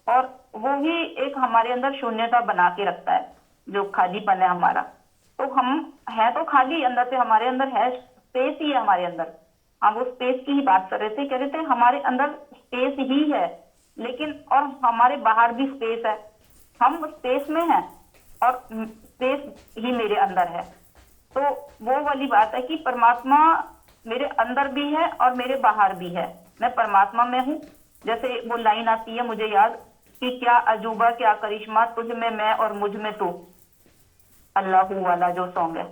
और वो ही एक हमारे अंदर शून्यता बना के रखता है, जो खालीपन है हमारा। तो हम है तो खाली अंदर से, हमारे अंदर है स्पेस ही है हमारे अंदर। हम वो स्पेस की ही बात कर रहे थे, कह रहे थे हमारे अंदर स्पेस ही है, लेकिन और हमारे बाहर भी स्पेस है। हम स्पेस में हैं और स्पेस ही मेरे अंदर है। तो वो वाली बात है कि परमात्मा मेरे अंदर भी है और मेरे बाहर भी है। मैं परमात्मा में हूँ। जैसे वो लाइन आती है मुझे याद कि क्या अजूबा क्या करिश्मा, तुझ में मैं और मुझ में तू, अल्लाह वाला जो सॉन्ग है।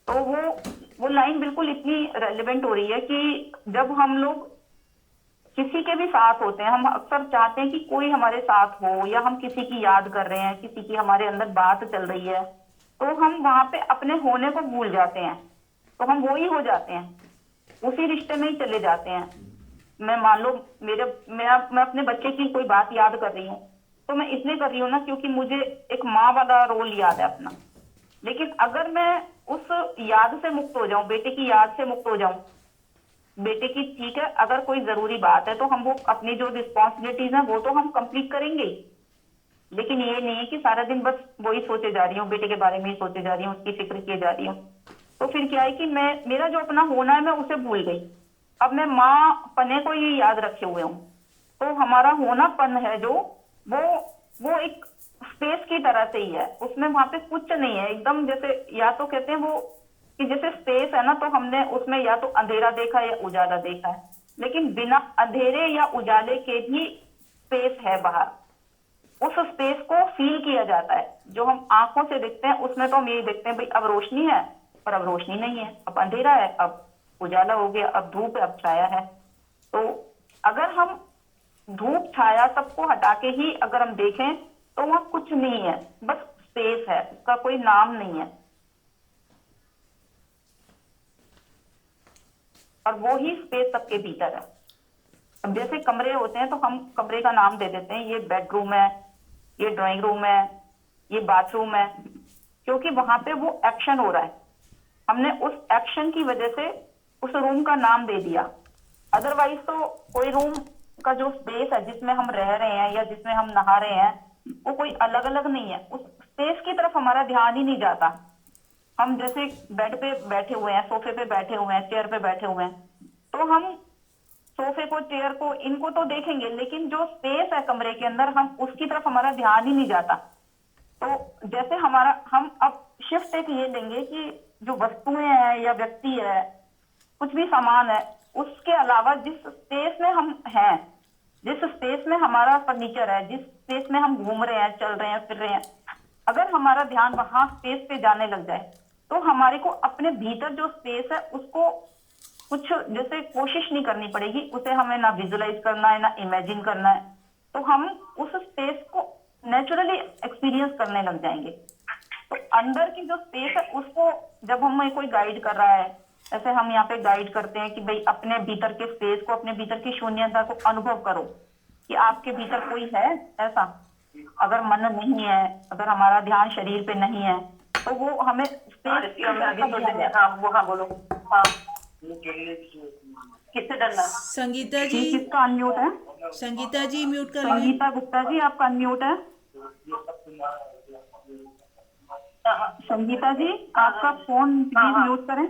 तो वो वो लाइन बिल्कुल इतनी रेलेवेंट हो रही है कि जब हम लोग किसी के भी साथ होते हैं, हम अक्सर चाहते हैं कि कोई हमारे साथ हो, या हम किसी की याद कर रहे हैं, किसी की हमारे अंदर बात चल रही है, तो हम वहां पे अपने होने को भूल जाते हैं, तो हम वो ही हो जाते हैं, उसी रिश्ते में ही चले जाते हैं। मैं मान लो मैं अपने बच्चे की कोई बात याद कर रही हूँ, तो मैं इसलिए कर रही हूँ ना क्योंकि मुझे एक माँ वाला रोल याद है अपना। लेकिन अगर मैं उस याद से मुक्त हो जाऊं, बेटे की याद से मुक्त हो जाऊं, बेटे की ठीक है अगर कोई जरूरी बात है तो हम वो अपनी जो रिस्पॉन्सिबिलिटीज हैं वो तो हम कंप्लीट करेंगे ही। लेकिन ये नहीं है कि सारा दिन बस वही सोचे जा रही हूँ, बेटे के बारे में ही सोचे जा रही हूँ, उसकी फिक्र किए जा रही हूँ। तो फिर क्या है कि मेरा जो अपना होना है मैं उसे भूल गई, अब मैं माँ पने को ही याद रखे हुए हूँ। तो हमारा होनापन है जो वो एक स्पेस की तरह से ही है, उसमें वहां पे कुछ नहीं है, एकदम जैसे या तो कहते हैं वो कि जैसे स्पेस है ना, तो हमने उसमें या तो अंधेरा देखा है या उजाला देखा है, लेकिन बिना अंधेरे या उजाले के भी स्पेस है बाहर। उस स्पेस को फील किया जाता है, जो हम आंखों से देखते हैं उसमें तो हम यही देखते हैं भाई अब रोशनी है, पर अब रोशनी नहीं है, अब अंधेरा है, अब उजाला हो गया, अब धूप है, अब छाया है। तो अगर हम धूप छाया सबको हटा के ही अगर हम देखें तो वहां कुछ नहीं है, बस स्पेस है, उसका कोई नाम नहीं है, और वो ही स्पेस सबके भीतर है। अब जैसे कमरे होते हैं तो हम कमरे का नाम दे देते हैं, ये बेडरूम है, ये ड्राइंग रूम है, ये बाथरूम है, क्योंकि वहां पे वो एक्शन हो रहा है, हमने उस एक्शन की वजह से उस रूम का नाम दे दिया। अदरवाइज तो कोई रूम का जो स्पेस है जिसमें हम रह रहे हैं या जिसमें हम नहा रहे हैं वो कोई अलग अलग नहीं है, उस स्पेस की तरफ हमारा ध्यान ही नहीं जाता। हम जैसे बेड पे बैठे हुए हैं, सोफे पे बैठे हुए हैं, चेयर पे बैठे हुए हैं, तो हम सोफे को, चेयर को, इनको तो देखेंगे, लेकिन जो स्पेस है कमरे के अंदर हम उसकी तरफ हमारा ध्यान ही नहीं जाता। तो जैसे हम अब शिफ्ट एक ये लेंगे कि जो वस्तुएं हैं या व्यक्ति है, कुछ भी सामान है, उसके अलावा जिस स्पेस में हम हैं, जिस स्पेस में हमारा फर्नीचर है, जिस स्पेस में हम घूम रहे हैं, चल रहे हैं, फिर रहे हैं, अगर हमारा ध्यान वहां स्पेस पे जाने लग जाए तो हमारे को अपने भीतर जो स्पेस है उसको कुछ जैसे कोशिश नहीं करनी पड़ेगी, उसे हमें ना विजुलाइज करना है ना इमेजिन करना है, तो हम उस स्पेस को नेचुरली एक्सपीरियंस करने लग जाएंगे। तो अंदर की जो स्पेस है उसको जब हमें कोई गाइड कर रहा है, ऐसे हम यहाँ पे गाइड करते हैं कि भाई अपने भीतर के स्पेस को, अपने भीतर की शून्यता को अनुभव करो कि आपके भीतर कोई है ऐसा। अगर मन नहीं है, अगर हमारा ध्यान शरीर पे नहीं है, तो वो हमें स्पेस हाँ वो हाँ बोलो हाँ किससे डरना। संगीता जी, किसका अनम्यूट है? संगीता जी म्यूट कर लें। संगीता गुप्ता जी आपका अनम्यूट है। संगीता जी आपका फोन प्लीज म्यूट करें।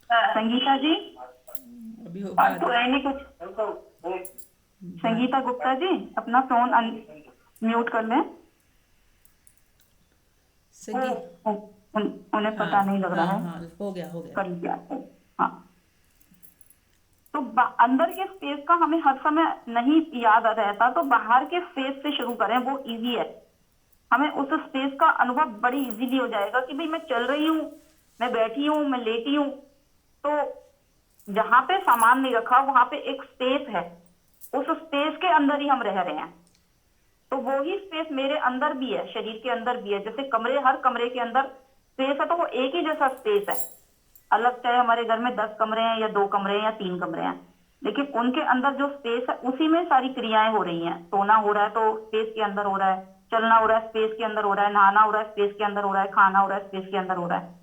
संगीता जी अभी होगा। तो नहीं कुछ। संगीता गुप्ता जी अपना फोन म्यूट कर लें। उन्हें पता नहीं लग रहा है। हाँ, हो गया कर लिया। हाँ, तो अंदर के स्पेस का हमें हर समय नहीं याद रहता, तो बाहर के स्पेस से शुरू करें, वो इजी है। हमें उस स्पेस का अनुभव बड़ी इजीली हो जाएगा कि भाई मैं चल रही हूँ, मैं बैठी हूँ, मैं लेटी हूँ, तो जहां पे सामान नहीं रखा वहां पे एक स्पेस है, उस स्पेस के अंदर ही हम रह रहे हैं। तो वो ही स्पेस मेरे अंदर भी है, शरीर के अंदर भी है। जैसे कमरे, हर कमरे के अंदर स्पेस है, तो वो एक ही जैसा स्पेस है। अलग चाहे हमारे घर में 10 कमरे हैं या 2 कमरे हैं या 3 कमरे हैं, लेकिन उनके अंदर जो स्पेस है उसी में सारी क्रियाएं हो रही हैं। सोना हो रहा है तो स्पेस के अंदर हो रहा है, चलना हो रहा है स्पेस के अंदर हो रहा है, नहाना हो रहा है स्पेस के अंदर हो रहा है, खाना हो रहा है स्पेस के अंदर हो रहा है।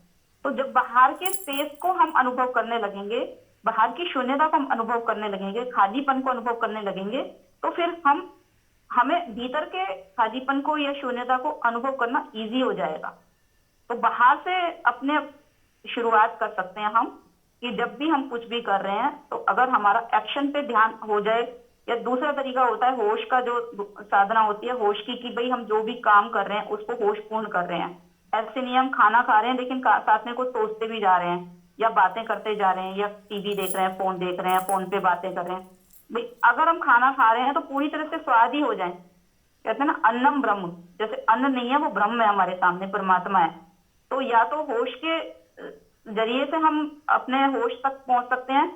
तो जब बाहर के स्पेस को हम अनुभव करने लगेंगे, बाहर की शून्यता को हम अनुभव करने लगेंगे, खालीपन को अनुभव करने लगेंगे, तो फिर हमें भीतर के खालीपन को या शून्यता को अनुभव करना इजी हो जाएगा। तो बाहर से अपने शुरुआत कर सकते हैं हम कि जब भी हम कुछ भी कर रहे हैं तो अगर हमारा एक्शन पे ध्यान हो जाए, या दूसरा तरीका होता है होश का, जो साधना होती है होश की, कि भाई हम जो भी काम कर रहे हैं उसको होशपूर्ण कर रहे हैं। ऐसे नहीं हम खाना खा रहे हैं लेकिन साथ में कुछ सोचते भी जा रहे हैं, या बातें करते जा रहे हैं, या टीवी देख रहे हैं, फोन देख रहे हैं, फोन पे बातें कर रहे हैं। भाई अगर हम खाना खा रहे हैं तो पूरी तरह से स्वाद ही हो जाए। कहते हैं ना अन्नम ब्रह्म, जैसे अन्न नहीं है वो ब्रह्म है, हमारे सामने परमात्मा है। तो या तो होश के जरिए से हम अपने होश तक पहुंच सकते हैं,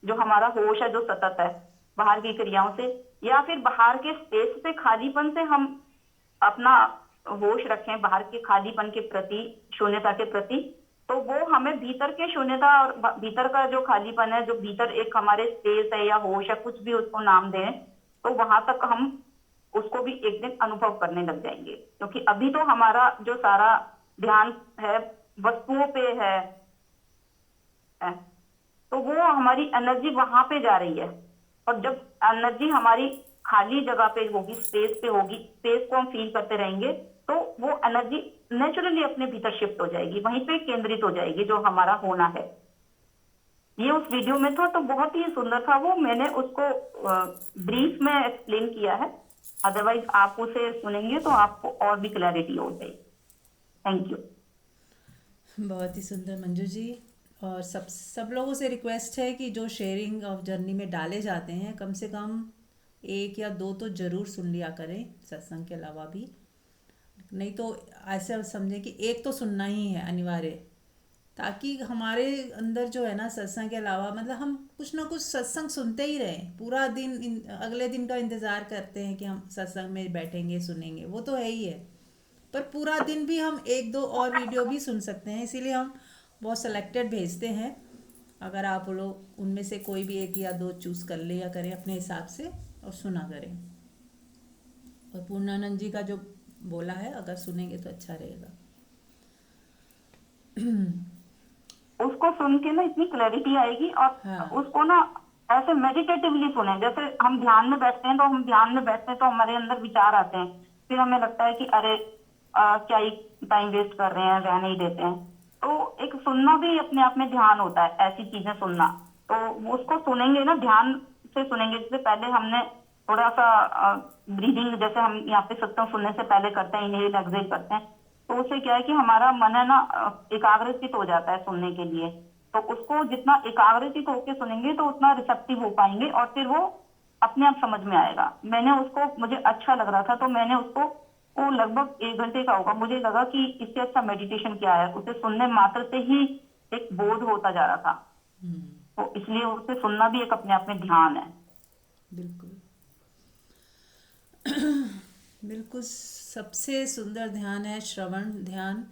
जो हमारा होश है जो सतत है बाहर की क्रियाओं से, या फिर बाहर के स्पेस से, खालीपन से हम अपना होश रखें बाहर के खालीपन के प्रति, शून्यता के प्रति। तो वो हमें भीतर के शून्यता और भीतर का जो खालीपन है, जो भीतर एक हमारे स्पेस है या होश है, कुछ भी उसको नाम दें, तो वहां तक हम उसको भी एक दिन अनुभव करने लग जाएंगे। क्योंकि अभी तो हमारा जो सारा ध्यान है वस्तुओं पे है, तो वो हमारी एनर्जी वहां पे जा रही है। और जब एनर्जी हमारी खाली जगह पे होगी, स्पेस पे होगी, स्पेस को हम फील करते रहेंगे, तो वो एनर्जी नेचुरली अपने भीतर शिफ्ट हो जाएगी, वहीं पे केंद्रित हो जाएगी, जो हमारा होना है। ये उस वीडियो में था, तो बहुत ही सुंदर था वो। मैंने उसको ब्रीफ में एक्सप्लेन किया है, अदरवाइज आप उसे सुनेंगे तो आपको और भी क्लैरिटी हो जाएगी। Thank you. बहुत ही सुंदर मंजू जी। और सब लोगों से रिक्वेस्ट है कि जो शेयरिंग ऑफ जर्नी में डाले जाते हैं, कम से कम 1 या 2 तो ज़रूर सुन लिया करें सत्संग के अलावा भी। नहीं तो ऐसा समझें कि एक तो सुनना ही है अनिवार्य, ताकि हमारे अंदर जो है ना सत्संग के अलावा, मतलब हम कुछ ना कुछ सत्संग सुनते ही रहें। पूरा दिन अगले दिन का इंतज़ार करते हैं कि हम सत्संग में बैठेंगे सुनेंगे, वो तो है ही है, पर पूरा दिन भी हम 1-2 और वीडियो भी सुन सकते हैं। इसीलिए हम बहुत सेलेक्टेड भेजते हैं। अगर आप लोग उनमें से कोई भी 1 या 2 चूज़ कर लिया करें अपने हिसाब से और सुना करें। और पूर्णानंद जी का जो बोला है, अगर सुनेंगे तो अच्छा रहेगा। उसको सुन के ना इतनी क्लैरिटी आएगी, और हाँ। उसको ना ऐसे मेडिटेटिवली सुने। जैसे हम ध्यान में बैठते हैं, तो हम ध्यान में बैठते हैं तो हमारे अंदर विचार आते हैं, फिर हमें लगता है कि अरे क्या ही टाइम वेस्ट कर रहे हैं, रहने ही देते हैं। तो एक सुनना भी अपने आप में ध्यान होता है, ऐसी चीजें सुनना। तो उसको सुनेंगे ना, ध्यान से सुनेंगे। इससे पहले हमने थोड़ा सा ब्रीदिंग, जैसे हम यहाँ पे सत्संग सुनने से पहले करते हैं, इनहेल एक्सहेल करते हैं, तो उससे क्या है कि हमारा मन है ना एकाग्रचित हो जाता है सुनने के लिए। तो उसको जितना एकाग्रचित होकर सुनेंगे तो उतना रिसेप्टिव हो पाएंगे, और फिर वो अपने आप समझ में आएगा। मैंने उसको, मुझे अच्छा लग रहा था तो मैंने उसको, वो लगभग 1 घंटे का होगा, मुझे लगा कि इससे अच्छा मेडिटेशन क्या है। उसे सुनने मात्र से ही एक बोध होता जा रहा था, तो इसलिए उसे सुनना भी एक अपने आप में ध्यान है। बिल्कुल बिल्कुल, सबसे सुंदर ध्यान है श्रवण ध्यान।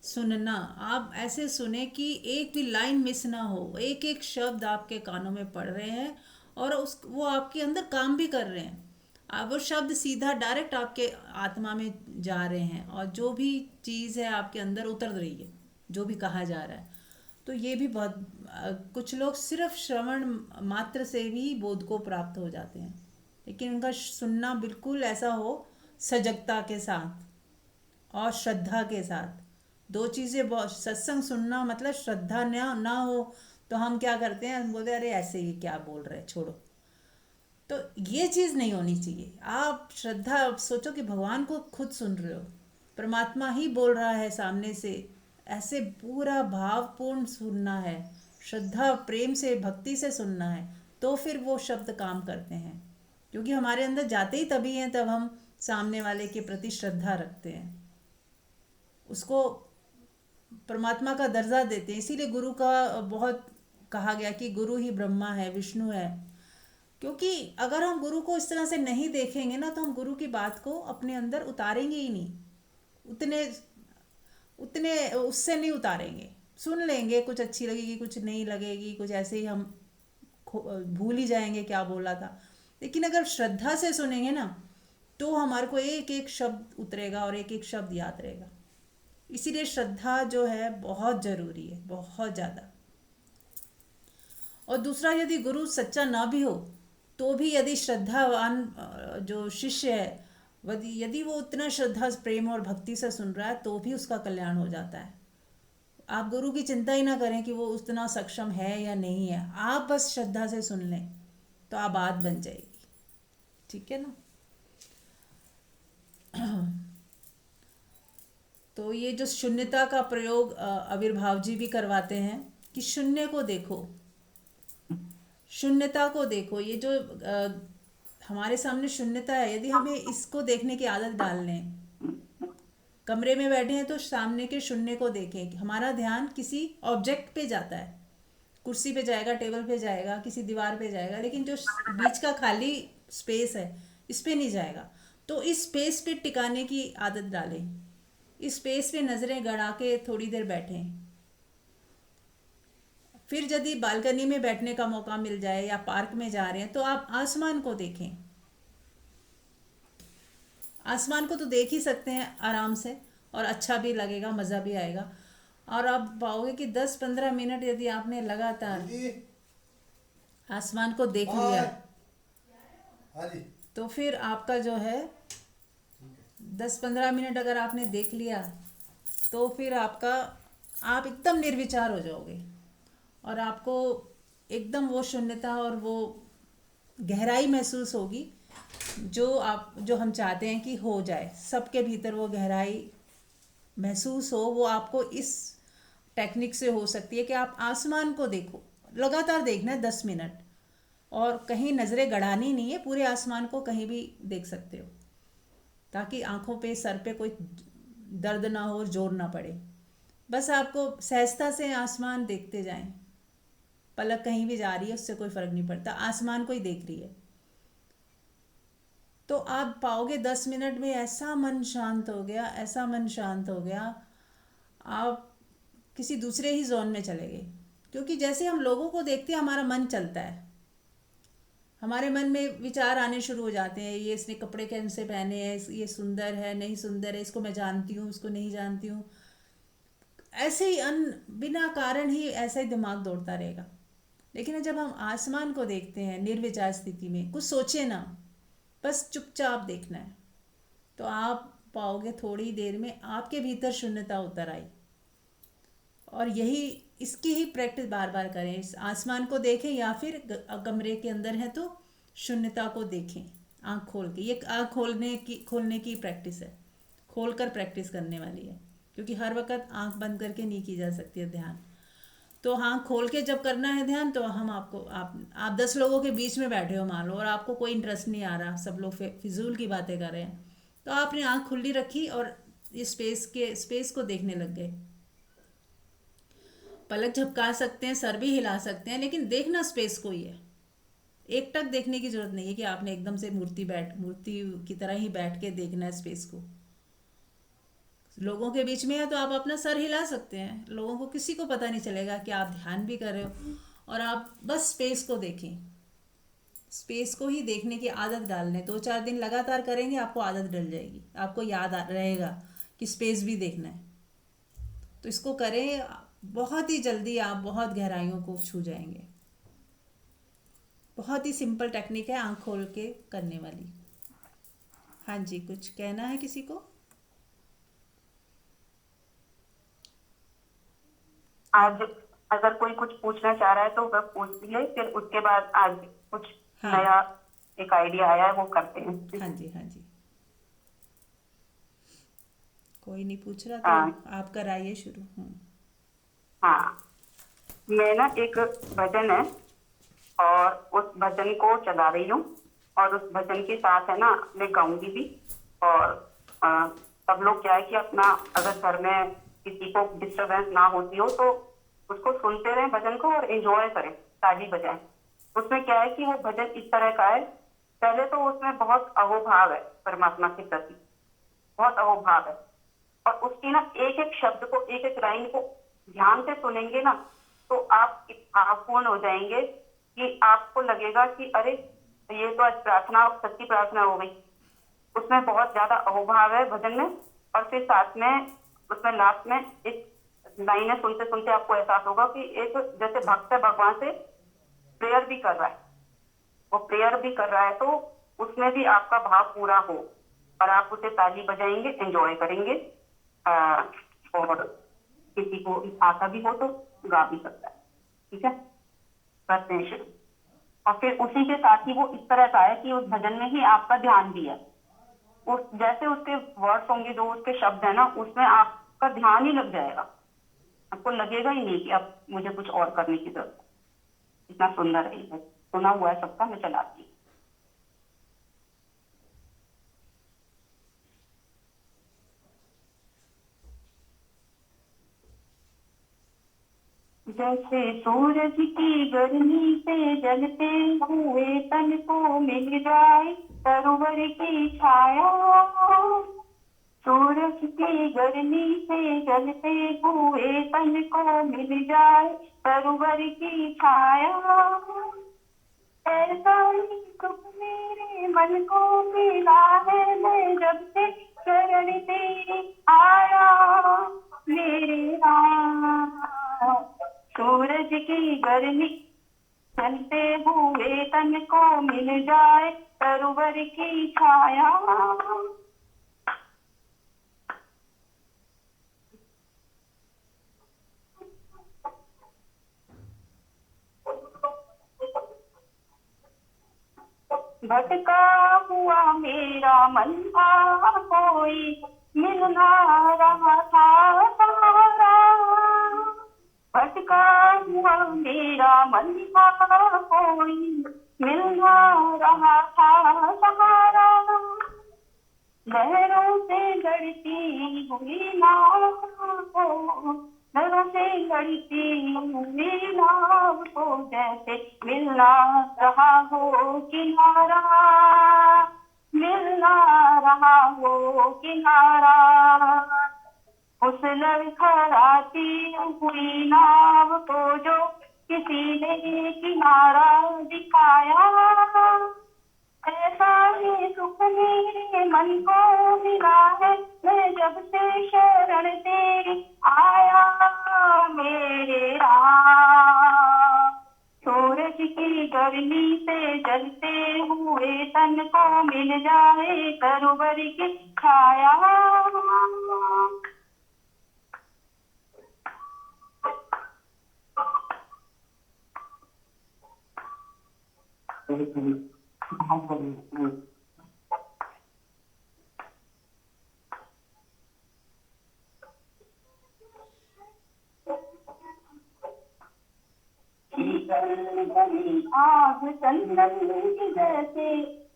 सुनना, आप ऐसे सुने कि एक भी लाइन मिस ना हो, एक एक शब्द आपके कानों में पड़ रहे हैं और वो आपके अंदर काम भी कर रहे हैं। वो शब्द सीधा डायरेक्ट आपके आत्मा में जा रहे हैं, और जो भी चीज़ है आपके अंदर उतर रही है, जो भी कहा जा रहा है। तो ये भी बहुत कुछ लोग सिर्फ श्रवण मात्र से भी बोध को प्राप्त हो जाते हैं, लेकिन उनका सुनना बिल्कुल ऐसा हो सजगता के साथ और श्रद्धा के साथ। 2 चीज़ें बहुत, सत्संग सुनना मतलब श्रद्धा ना हो तो हम क्या करते हैं, हम बोलते हैं अरे ऐसे ही क्या बोल रहे, छोड़ो। तो ये चीज़ नहीं होनी चाहिए। आप श्रद्धा, सोचो कि भगवान को खुद सुन रहे हो, परमात्मा ही बोल रहा है सामने से, ऐसे पूरा भावपूर्ण सुनना है, श्रद्धा प्रेम से भक्ति से सुनना है, तो फिर वो शब्द काम करते हैं। क्योंकि हमारे अंदर जाते ही तभी हैं तब हम सामने वाले के प्रति श्रद्धा रखते हैं, उसको परमात्मा का दर्जा देते हैं। इसीलिए गुरु का बहुत कहा गया कि गुरु ही ब्रह्मा है, विष्णु है। क्योंकि अगर हम गुरु को इस तरह से नहीं देखेंगे ना, तो हम गुरु की बात को अपने अंदर उतारेंगे ही नहीं, उतने उससे नहीं उतारेंगे। सुन लेंगे, कुछ अच्छी लगेगी, कुछ नहीं लगेगी, कुछ ऐसे ही हम भूल ही जाएंगे क्या बोला था। लेकिन अगर श्रद्धा से सुनेंगे ना, तो हमारे को एक एक शब्द उतरेगा और एक एक शब्द याद रहेगा। इसीलिए श्रद्धा जो है बहुत ज़रूरी है, बहुत ज़्यादा। और दूसरा, यदि गुरु सच्चा ना भी हो तो भी यदि श्रद्धावान जो शिष्य है, यदि वो उतना श्रद्धा प्रेम और भक्ति से सुन रहा है, तो भी उसका कल्याण हो जाता है। आप गुरु की चिंता ही ना करें कि वो उतना सक्षम है या नहीं है, आप बस श्रद्धा से सुन लें तो आप बात बन जाएगी। ठीक है ना। तो ये जो शून्यता का प्रयोग आविर्भाव जी भी करवाते हैं कि शून्य को देखो, शून्यता को देखो। ये जो हमारे सामने शून्यता है, यदि हमें इसको देखने की आदत डाल लें कमरे में बैठे हैं तो सामने के शून्य को देखें कि हमारा ध्यान किसी ऑब्जेक्ट पे जाता है, कुर्सी पे जाएगा, टेबल पे जाएगा, किसी दीवार पे जाएगा, लेकिन जो बीच का खाली स्पेस है इस पे नहीं जाएगा। तो इस स्पेस पे टिकाने की आदत डालें, इस स्पेस पे नज़रें गड़ा के थोड़ी देर बैठें। फिर यदि बालकनी में बैठने का मौका मिल जाए या पार्क में जा रहे हैं तो आप आसमान को देखें। आसमान को तो देख ही सकते हैं आराम से, और अच्छा भी लगेगा, मज़ा भी आएगा। और आप पाओगे कि 10-15 मिनट यदि आपने लगातार आसमान को देख लिया तो फिर आपका जो है 10-15 मिनट अगर आपने देख लिया तो फिर आप एकदम निर्विचार हो जाओगे और आपको एकदम वो शून्यता और वो गहराई महसूस होगी जो हम चाहते हैं कि हो जाए। सबके भीतर वो गहराई महसूस हो, वो आपको इस टेक्निक से हो सकती है कि आप आसमान को देखो, लगातार देखना है 10 मिनट, और कहीं नज़रें गड़ानी नहीं है, पूरे आसमान को कहीं भी देख सकते हो ताकि आंखों पे, सर पे कोई दर्द ना हो और जोर ना पड़े। बस आपको सहजता से आसमान देखते जाएं, पलक कहीं भी जा रही है उससे कोई फ़र्क नहीं पड़ता, आसमान को ही देख रही है। तो आप पाओगे 10 मिनट में ऐसा मन शांत हो गया, ऐसा मन शांत हो गया, आप किसी दूसरे ही जोन में चले गए। क्योंकि जैसे हम लोगों को देखते हैं हमारा मन चलता है, हमारे मन में विचार आने शुरू हो जाते हैं, ये इसने कपड़े कैसे पहने हैं, ये सुंदर है नहीं सुंदर है, इसको मैं जानती हूँ इसको नहीं जानती हूँ, ऐसे ही बिना कारण ही ऐसा ही दिमाग दौड़ता रहेगा। लेकिन जब हम आसमान को देखते हैं निर्विचार स्थिति में, कुछ सोचे ना, बस चुपचाप देखना है, तो आप पाओगे थोड़ी देर में आपके भीतर शून्यता उतर आई। और इसकी ही प्रैक्टिस बार बार करें। इस आसमान को देखें या फिर कमरे के अंदर है तो शून्यता को देखें आँख खोल के। ये आँख खोलने की प्रैक्टिस है, खोल कर प्रैक्टिस करने वाली है, क्योंकि हर वक्त आँख बंद करके नहीं की जा सकती है ध्यान। तो आँख खोल के जब करना है ध्यान, तो हम आप 10 लोगों के बीच में बैठे हो मान लो, और आपको कोई इंटरेस्ट नहीं आ रहा, सब लोग फिजूल की बातें कर रहे हैं, तो आपने आँख खुली रखी और इस स्पेस को देखने लग गए। पलक झपका सकते हैं, सर भी हिला सकते हैं, लेकिन देखना स्पेस को ही है। एक टक देखने की जरूरत नहीं है कि आपने एकदम से मूर्ति की तरह ही बैठ के देखना है स्पेस को। लोगों के बीच में है तो आप अपना सर हिला सकते हैं, लोगों को किसी को पता नहीं चलेगा कि आप ध्यान भी कर रहे हो, और आप बस स्पेस को देखें। स्पेस को ही देखने की आदत डालने 2-4 दिन लगातार करेंगे, आपको आदत डल जाएगी, आपको याद रहेगा कि स्पेस भी देखना है। तो इसको करें, बहुत ही जल्दी आप बहुत गहराइयों को छू जाएंगे। बहुत ही सिंपल टेक्निक है आँख खोल के करने वाली। हाँ जी, कुछ कहना है किसी को? आज अगर कोई कुछ पूछना चाह रहा है तो वह पूछ ले, फिर उसके बाद आज कुछ नया एक आइडिया आया है वो करते हैं। हाँ जी, हाँ जी, कोई नहीं पूछ रहा तो आप कराइए शुरू। हाँ, मैं ना एक भजन है और उस भजन को चला रही हूँ, और उस भजन के साथ है ना मैं गाऊंगी भी। और सब लोग क्या है कि अपना अगर घर में किसी को डिस्टरबेंस ना होती हो तो उसको सुनते रहें भजन को और एंजॉय करें, ताली बजाएं। उसमें क्या है कि वो भजन इस तरह का है, पहले तो उसमें बहुत अहोभाव है परमात्मा के प्रति, बहुत अहोभाव है, और उसकी ना एक एक शब्द को, एक एक लाइन को ध्यान से सुनेंगे ना तो आप भावपूर्ण हो जाएंगे कि आपको लगेगा कि अरे ये तो आज प्रार्थना, सच्ची प्रार्थना हो गई। उसमें बहुत ज्यादा अहोभाव है भजन में। और फिर साथ में उसमें लास्ट में एक लाइनें सुनते सुनते आपको एहसास होगा कि एक जैसे भक्त है भगवान से प्रेयर भी कर रहा है, वो प्रेयर भी कर रहा है, तो उसमें भी आपका भाव पूरा हो और आप उसे ताली बजाएंगे, एंजॉय करेंगे। और किसी को आता भी हो तो गा भी सकता है। ठीक है, करते हैं शुरू। और फिर उसी के साथ ही वो इस तरह का है कि उस भजन में ही आपका ध्यान भी है। उस जैसे उसके वर्ड्स होंगे, जो उसके शब्द है ना, उसमें आपका ध्यान ही लग जाएगा, आपको लगेगा ही नहीं कि अब मुझे कुछ और करने की जरूरत है। इतना सुंदर है, सुना हुआ है सबका, मैं चलाती हूँ। जैसे सूरज की गर्मी से जलते हुए तन को मिल जाए सरोवर की छाया, सूरज की गर्मी से जलते हुए तन को मिल जाए सरोवर की छाया, ऐसा ही सुख मेरे मन को मिला है मैं जब से शरण तेरी आया मेरे राम। सूरज की गर्मी चलते हुए तन को मिल जाए सरोवर की छाया। भटका हुआ मेरा मन था कोई मिल ना रहा था सहारा, भटका हुआ मेरा मन था कोई मिल ना रहा था सहारा, लहरों से लड़ती हुई नाव को, लहरों से लड़ती हुई नाव को जैसे मिलना रहा हो किनारा, मिलना रहा हो किनारा, उस लड़खड़ाती हुई नाव को जो किसी ने किनारा दिखाया, ऐसा ही सुख मेरे मन को मिला है मैं जब से शरण तेरी आया मेरे राम। सूरज की गर्मी से जलते हुए तन को मिल जाए सरोवर की छाया। आग चंदन की जैसे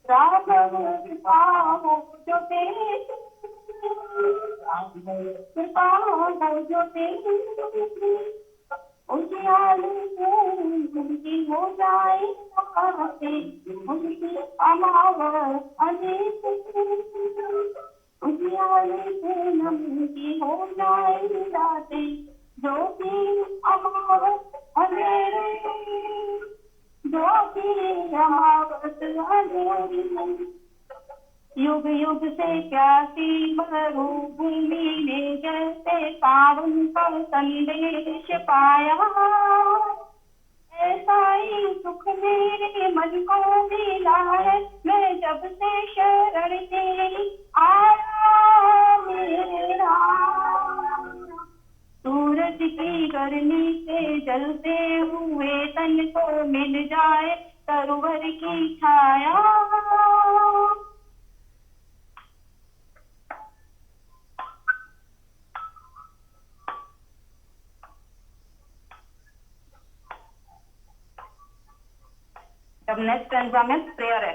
राघव कृपाओ जो तेरी कृपाओ जो तेरी उजियाली उनकी हो जाए उनकी अमावस अनेक उजियाली पूनम की हो जाए रातें ज्योति अमावस अंधेरे, ज्योति अमावस अंधेरी, युग युग से प्यासी मरुभूमि ने जैसे सावन का संदेश पाया, ऐसा ही सुख मेरे मन को मिला है मैं जब से शरण तेरी आया मेरे राम। सूरज की गर्मी से जलते हुए तन को मिल जाए सरोवर की छाया। अब नेक्स्ट स्टैंजा में प्रेयर है।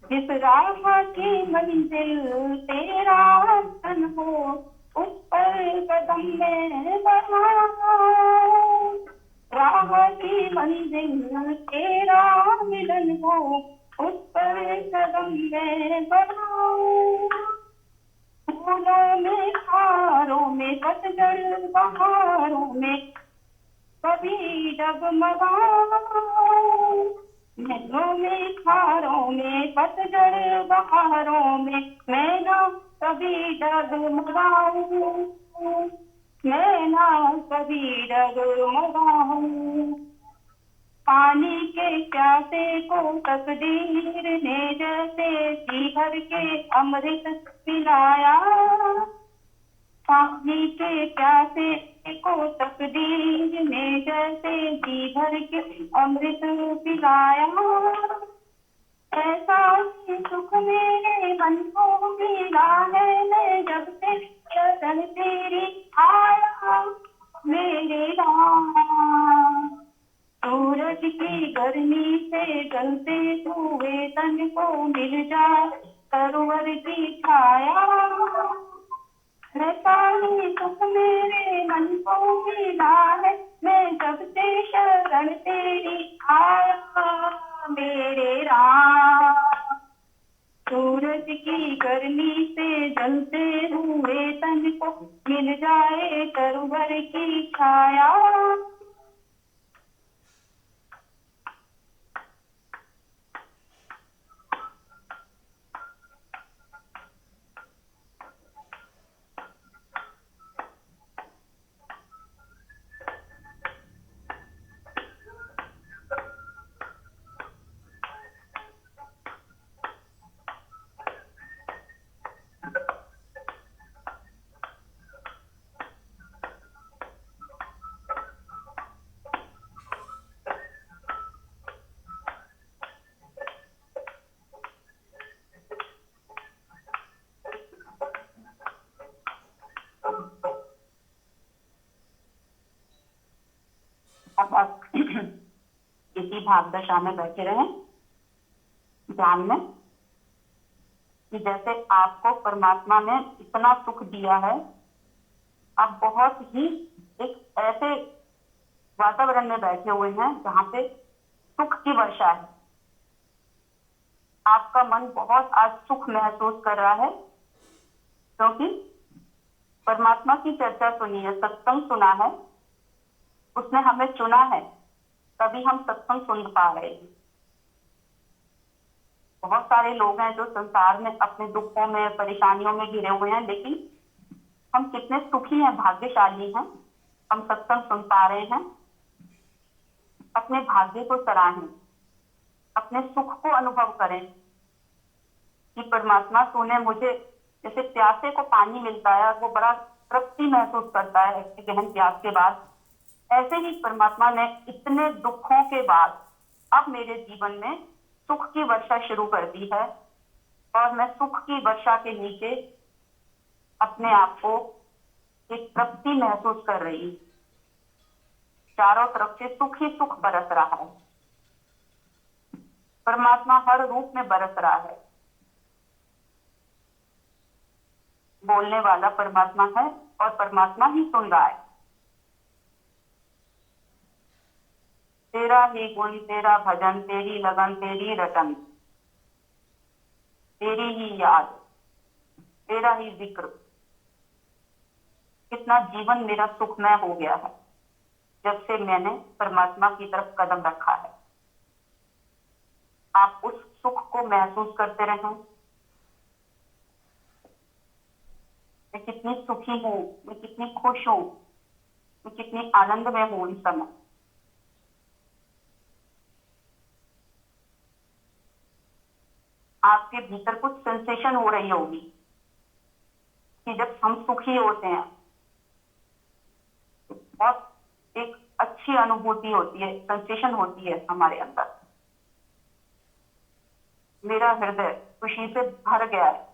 जिस राह की मंजिल तेरा तन हो उस पर कदम में बढ़ा, राह की मंजिल तेरा मिलन हो उस पर कदम में बढ़ा, फूलों में हारों में पतझड़ बहारों में कभी डगमगाऊं, महलों में खारों में पतझड़ बहारों में मैं ना कभी डगमगाऊं, मैं ना कभी डगमगाऊं। पानी के प्यासे को तकदीर ने जैसे जी भर के अमृत पिलाया, पानी के प्यासे को तकदीर ने जैसे जी भर के अमृत पिलाया, ऐसा ही सुख मेरे मन को मिला है मैं जब से शरण तेरी आया मेरे राम। सूरज की गर्मी से जलते हुए तन को मिल जाए सरोवर की छाया, ऐसा ही सुख मेरे मन को मिला है, मैं जब से शरण तेरी आया मेरे राम। सूरज की गर्मी से जलते हुए तन को मिल जाए तरवर की छाया। अब आप इसी भाव दशा में बैठे रहें ध्यान में कि जैसे आपको परमात्मा ने इतना सुख दिया है, आप बहुत ही एक ऐसे वातावरण में बैठे हुए हैं जहाँ पे सुख की वर्षा है। आपका मन बहुत आज सुख महसूस कर रहा है क्योंकि परमात्मा की चर्चा सुनी है, सत्संग सुना है, उसने हमें चुना है, तभी हम सत्संग सुन पा रहे हैं। बहुत सारे लोग हैं जो संसार में अपने दुखों में परेशानियों में घिरे हुए हैं, लेकिन हम कितने सुखी हैं, भाग्यशाली हैं, हम सत्संग सुन पा रहे हैं। अपने भाग्य को सराहें, अपने सुख को अनुभव करें कि परमात्मा तूने मुझे, जैसे प्यासे को पानी मिलता है और वो बड़ा तृप्ति महसूस करता है गहन प्यास के बाद, ऐसे ही परमात्मा ने इतने दुखों के बाद अब मेरे जीवन में सुख की वर्षा शुरू कर दी है और मैं सुख की वर्षा के नीचे अपने आप को एक तृप्ति महसूस कर रही हूँ। चारों तरफ से सुख ही सुख बरस रहा है, परमात्मा हर रूप में बरस रहा है। बोलने वाला परमात्मा है और परमात्मा ही सुन रहा है। तेरा ही गुण, तेरा भजन, तेरी लगन, तेरी रटन, तेरी ही याद, तेरा ही जिक्र। कितना जीवन मेरा सुखमय हो गया है जब से मैंने परमात्मा की तरफ कदम रखा है। आप उस सुख को महसूस करते रहें। मैं कितनी सुखी हूँ, मैं कितनी खुश हूँ, मैं कितनी आनंद में हूँ इस समय। आपके भीतर कुछ सेंसेशन हो रही होगी कि जब हम सुखी होते हैं बहुत एक अच्छी अनुभूति होती है, सेंसेशन होती है हमारे अंदर। मेरा हृदय खुशी से भर गया है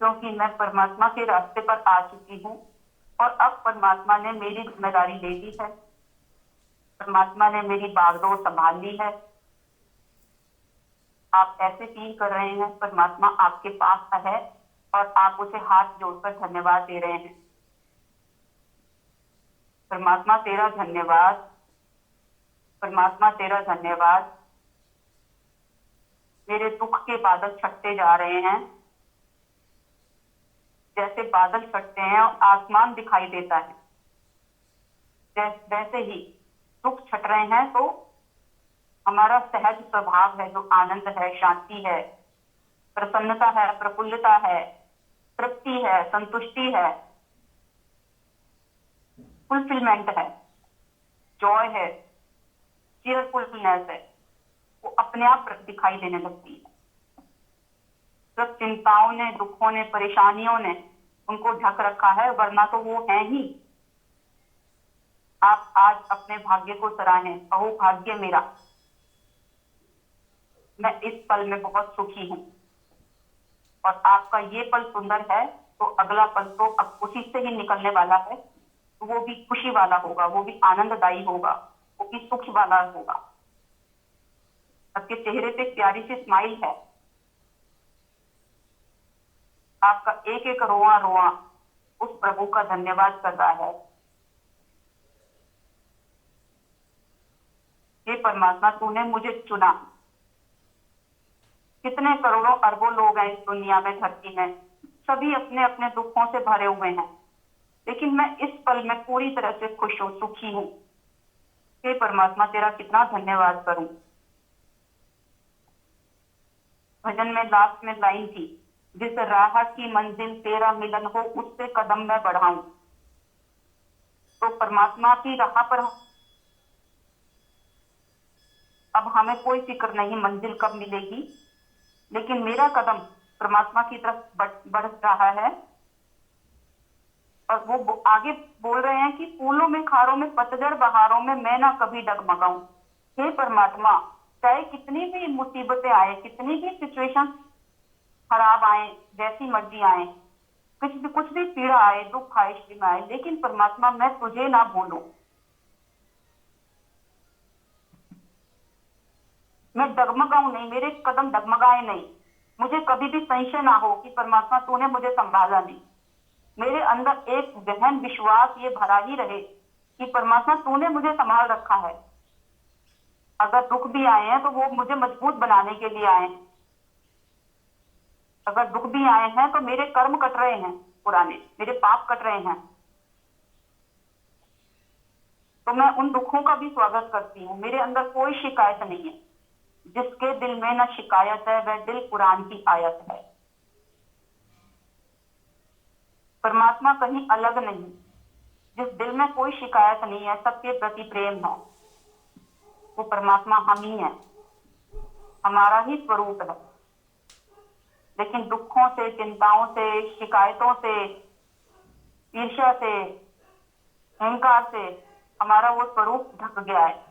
क्योंकि मैं परमात्मा के रास्ते पर आ चुकी हूँ और अब परमात्मा ने मेरी जिम्मेदारी ले ली है, परमात्मा ने मेरी बागडोर संभाल ली है। आप ऐसे फील कर रहे हैं परमात्मा आपके पास है और आप उसे हाथ जोड़कर धन्यवाद दे रहे हैं। परमात्मा तेरा धन्यवाद, परमात्मा तेरा धन्यवाद। मेरे दुख के बादल छटते जा रहे हैं, जैसे बादल छटते हैं और आसमान दिखाई देता है, वैसे ही दुख छट रहे हैं। तो हमारा सहज स्वभाव है जो आनंद है, शांति है, प्रसन्नता है, प्रफुल्लता है, तृप्ति है, संतुष्टि है, फुलफिलमेंट है, जॉय है, चीयरफुलनेस है, वो अपने आप दिखाई देने लगती है। जब चिंताओं ने, दुखों ने, परेशानियों ने उनको ढक रखा है, वरना तो वो है ही। आप आज अपने भाग्य को सराहें, अहो भाग्य मेरा, मैं इस पल में बहुत सुखी हूँ। और आपका ये पल सुंदर है तो अगला पल तो अब खुशी से ही निकलने वाला है, तो वो भी खुशी वाला होगा, वो भी आनंददायी होगा, वो भी सुख वाला होगा। आपके चेहरे पे प्यारी सी स्माइल है। आपका एक एक रोआ रोआ उस प्रभु का धन्यवाद कर रहा है। हे परमात्मा, तूने मुझे चुना। कितने करोड़ों अरबों लोग हैं इस दुनिया में, धरती में, सभी अपने अपने दुखों से भरे हुए हैं, लेकिन मैं इस पल में पूरी तरह से खुश हूँ, सुखी हूँ। हे परमात्मा, तेरा कितना धन्यवाद करूं। भजन में लास्ट में लाइन थी, जिस राह की मंजिल तेरा मिलन हो उससे कदम मैं बढ़ाऊं। तो परमात्मा की राह पर अब हमें कोई फिक्र नहीं मंजिल कब मिलेगी, लेकिन मेरा कदम परमात्मा की तरफ बढ़ रहा है। और वो आगे बोल रहे हैं कि फूलों में, खारों में, पतझड़ बहारों में मैं ना कभी डगमगाऊं। हे परमात्मा, चाहे कितनी भी मुसीबतें आए, कितनी भी सिचुएशन खराब आए, जैसी मर्जी आए, कुछ भी पीड़ा आए, दुख आए, श्रीमा आए, लेकिन परमात्मा मैं तुझे ना भूलूं। मैं डगमगाऊं नहीं, मेरे कदम डगमगाए नहीं, मुझे कभी भी संशय ना हो कि परमात्मा तूने मुझे संभाला नहीं। मेरे अंदर एक गहन विश्वास ये भरा ही रहे कि परमात्मा तूने मुझे संभाल रखा है। अगर दुख भी आए हैं तो वो मुझे मजबूत बनाने के लिए आए हैं। अगर दुख भी आए हैं तो मेरे कर्म कट रहे हैं, पुराने मेरे पाप कट रहे हैं, तो मैं उन दुखों का भी स्वागत करती हूँ। मेरे अंदर कोई शिकायत नहीं है। जिसके दिल में न शिकायत है वह दिल कुरान की आयत है। परमात्मा कहीं अलग नहीं। जिस दिल में कोई शिकायत नहीं है, सबके प्रति प्रेम है, वो परमात्मा हम ही है, हमारा ही स्वरूप है। लेकिन दुखों से, चिंताओं से, शिकायतों से, ईर्ष्या से, अहंकार से हमारा वो स्वरूप ढक गया है।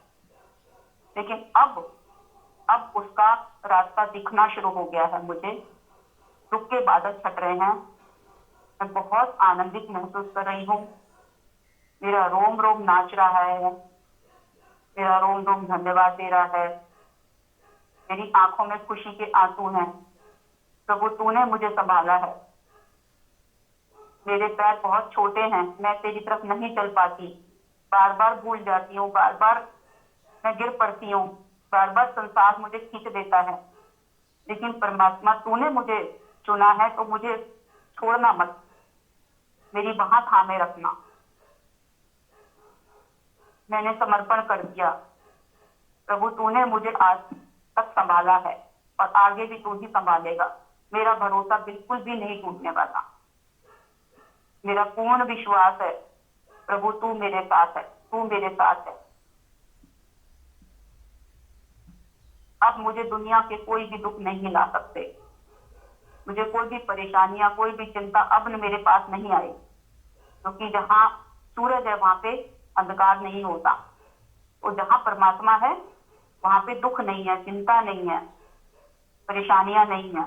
लेकिन अब उसका रास्ता दिखना शुरू हो गया है। मुझे दुख के बादल छट रहे हैं, मैं बहुत आनंदित महसूस कर रही हूँ। मेरा रोम रोम नाच रहा है, मेरा रोम रोम धन्यवाद दे रहा है। मेरी आंखों में खुशी के आंसू हैं। प्रभु तूने मुझे संभाला है। मेरे पैर बहुत छोटे हैं, मैं तेरी तरफ नहीं चल पाती, बार बार भूल जाती हूँ, बार बार मैं गिर पड़ती हूँ, बार बार संसार मुझे खींच देता है। लेकिन परमात्मा तूने मुझे चुना है तो मुझे छोड़ना मत, मेरी बाह थामे रखना। मैंने समर्पण कर दिया। प्रभु तूने मुझे आज तक संभाला है और आगे भी तू ही संभालेगा। मेरा भरोसा बिल्कुल भी नहीं टूटने वाला। मेरा पूर्ण विश्वास है प्रभु तू मेरे साथ है, तू मेरे साथ है। अब मुझे दुनिया के कोई भी दुख नहीं ला सकते। मुझे कोई भी परेशानियां, कोई भी चिंता अब मेरे पास नहीं आई, क्योंकि जहाँ सूरज है वहां पे अंधकार नहीं होता। और जहाँ परमात्मा है वहां पे दुख नहीं है, चिंता नहीं है, परेशानियां नहीं है।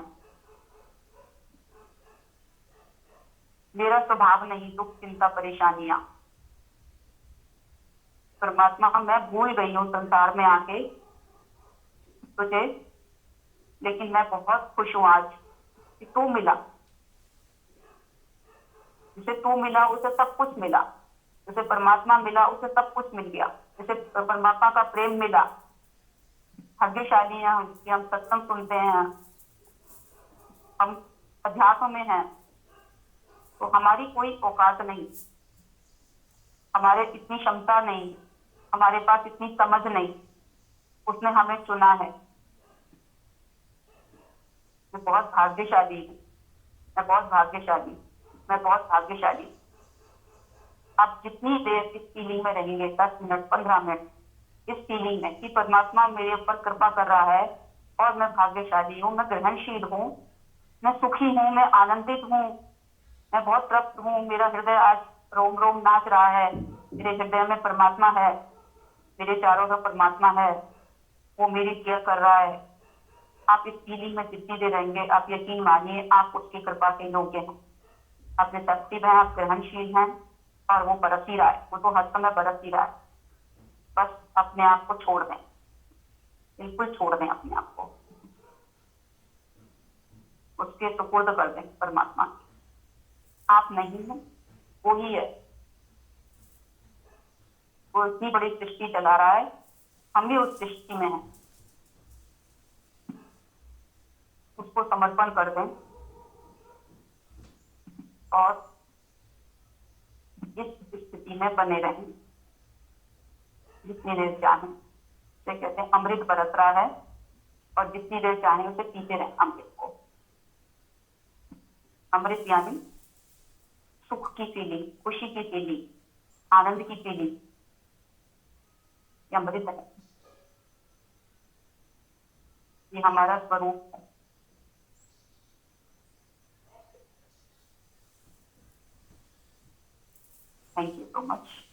मेरा स्वभाव नहीं दुख, चिंता, परेशानियां। परमात्मा मैं भूल गई हूँ संसार में आके तुझे, लेकिन मैं बहुत खुश हूँ आज कि तू मिला। जिसे तू मिला उसे सब कुछ मिला, जिसे परमात्मा मिला उसे सब कुछ मिल गया, जिसे परमात्मा का प्रेम मिला। भाग्यशाली हैं हम कि हम सत्संग सुनते हैं, हम अध्यात्म में हैं। तो हमारी कोई औकात नहीं, हमारे इतनी क्षमता नहीं, हमारे पास इतनी समझ नहीं। उसने हमें चुना है। मैं बहुत भाग्यशाली हूँ, मैं बहुत भाग्यशाली, मैं बहुत भाग्यशाली। आप जितनी देर इस फीलिंग में रहेंगे, 10 मिनट, 15 मिनट, इस फीलिंग में कि परमात्मा मेरे ऊपर कृपा कर रहा है और मैं भाग्यशाली हूँ, मैं ग्रहणशील हूँ, मैं सुखी हूँ, मैं आनंदित हूँ, मैं बहुत तृप्त हूँ। मेरा हृदय आज रोम रोम नाच रहा है। मेरे हृदय में परमात्मा है, मेरे चारों तरफ परमात्मा है, वो मेरी केयर कर रहा है। आप इस फीलिंग में जितनी देर रहेंगे, आप यकीन मानिए आप उसकी कृपा के योग्य हैं। आप रिसेप्टिव हैं, आप ग्रहणशील हैं, और वो बरस ही रहा है, वो तो हर समय बरस ही रहा है। बस अपने आप को छोड़ दें, बिल्कुल छोड़ दें अपने आप को। उसके सुपुर्द कर दें परमात्मा के। आप नहीं है, वो ही है। वो इतनी बड़ी सृष्टि चला रहा है, हम भी उस सृष्टि में हैं। उसको समर्पण कर दें और इस स्थिति में बने रहें जितनी देर चाहें। से कहते हैं अमृत बरस रहा है और जितनी देर चाहें उसे पीते रहें अमृत को। अमृत यानी सुख की फीलिंग, खुशी की फीलिंग, आनंद की फीलिंग, ये अमृत है। ये हमारा स्वरूप है। Thank you so much.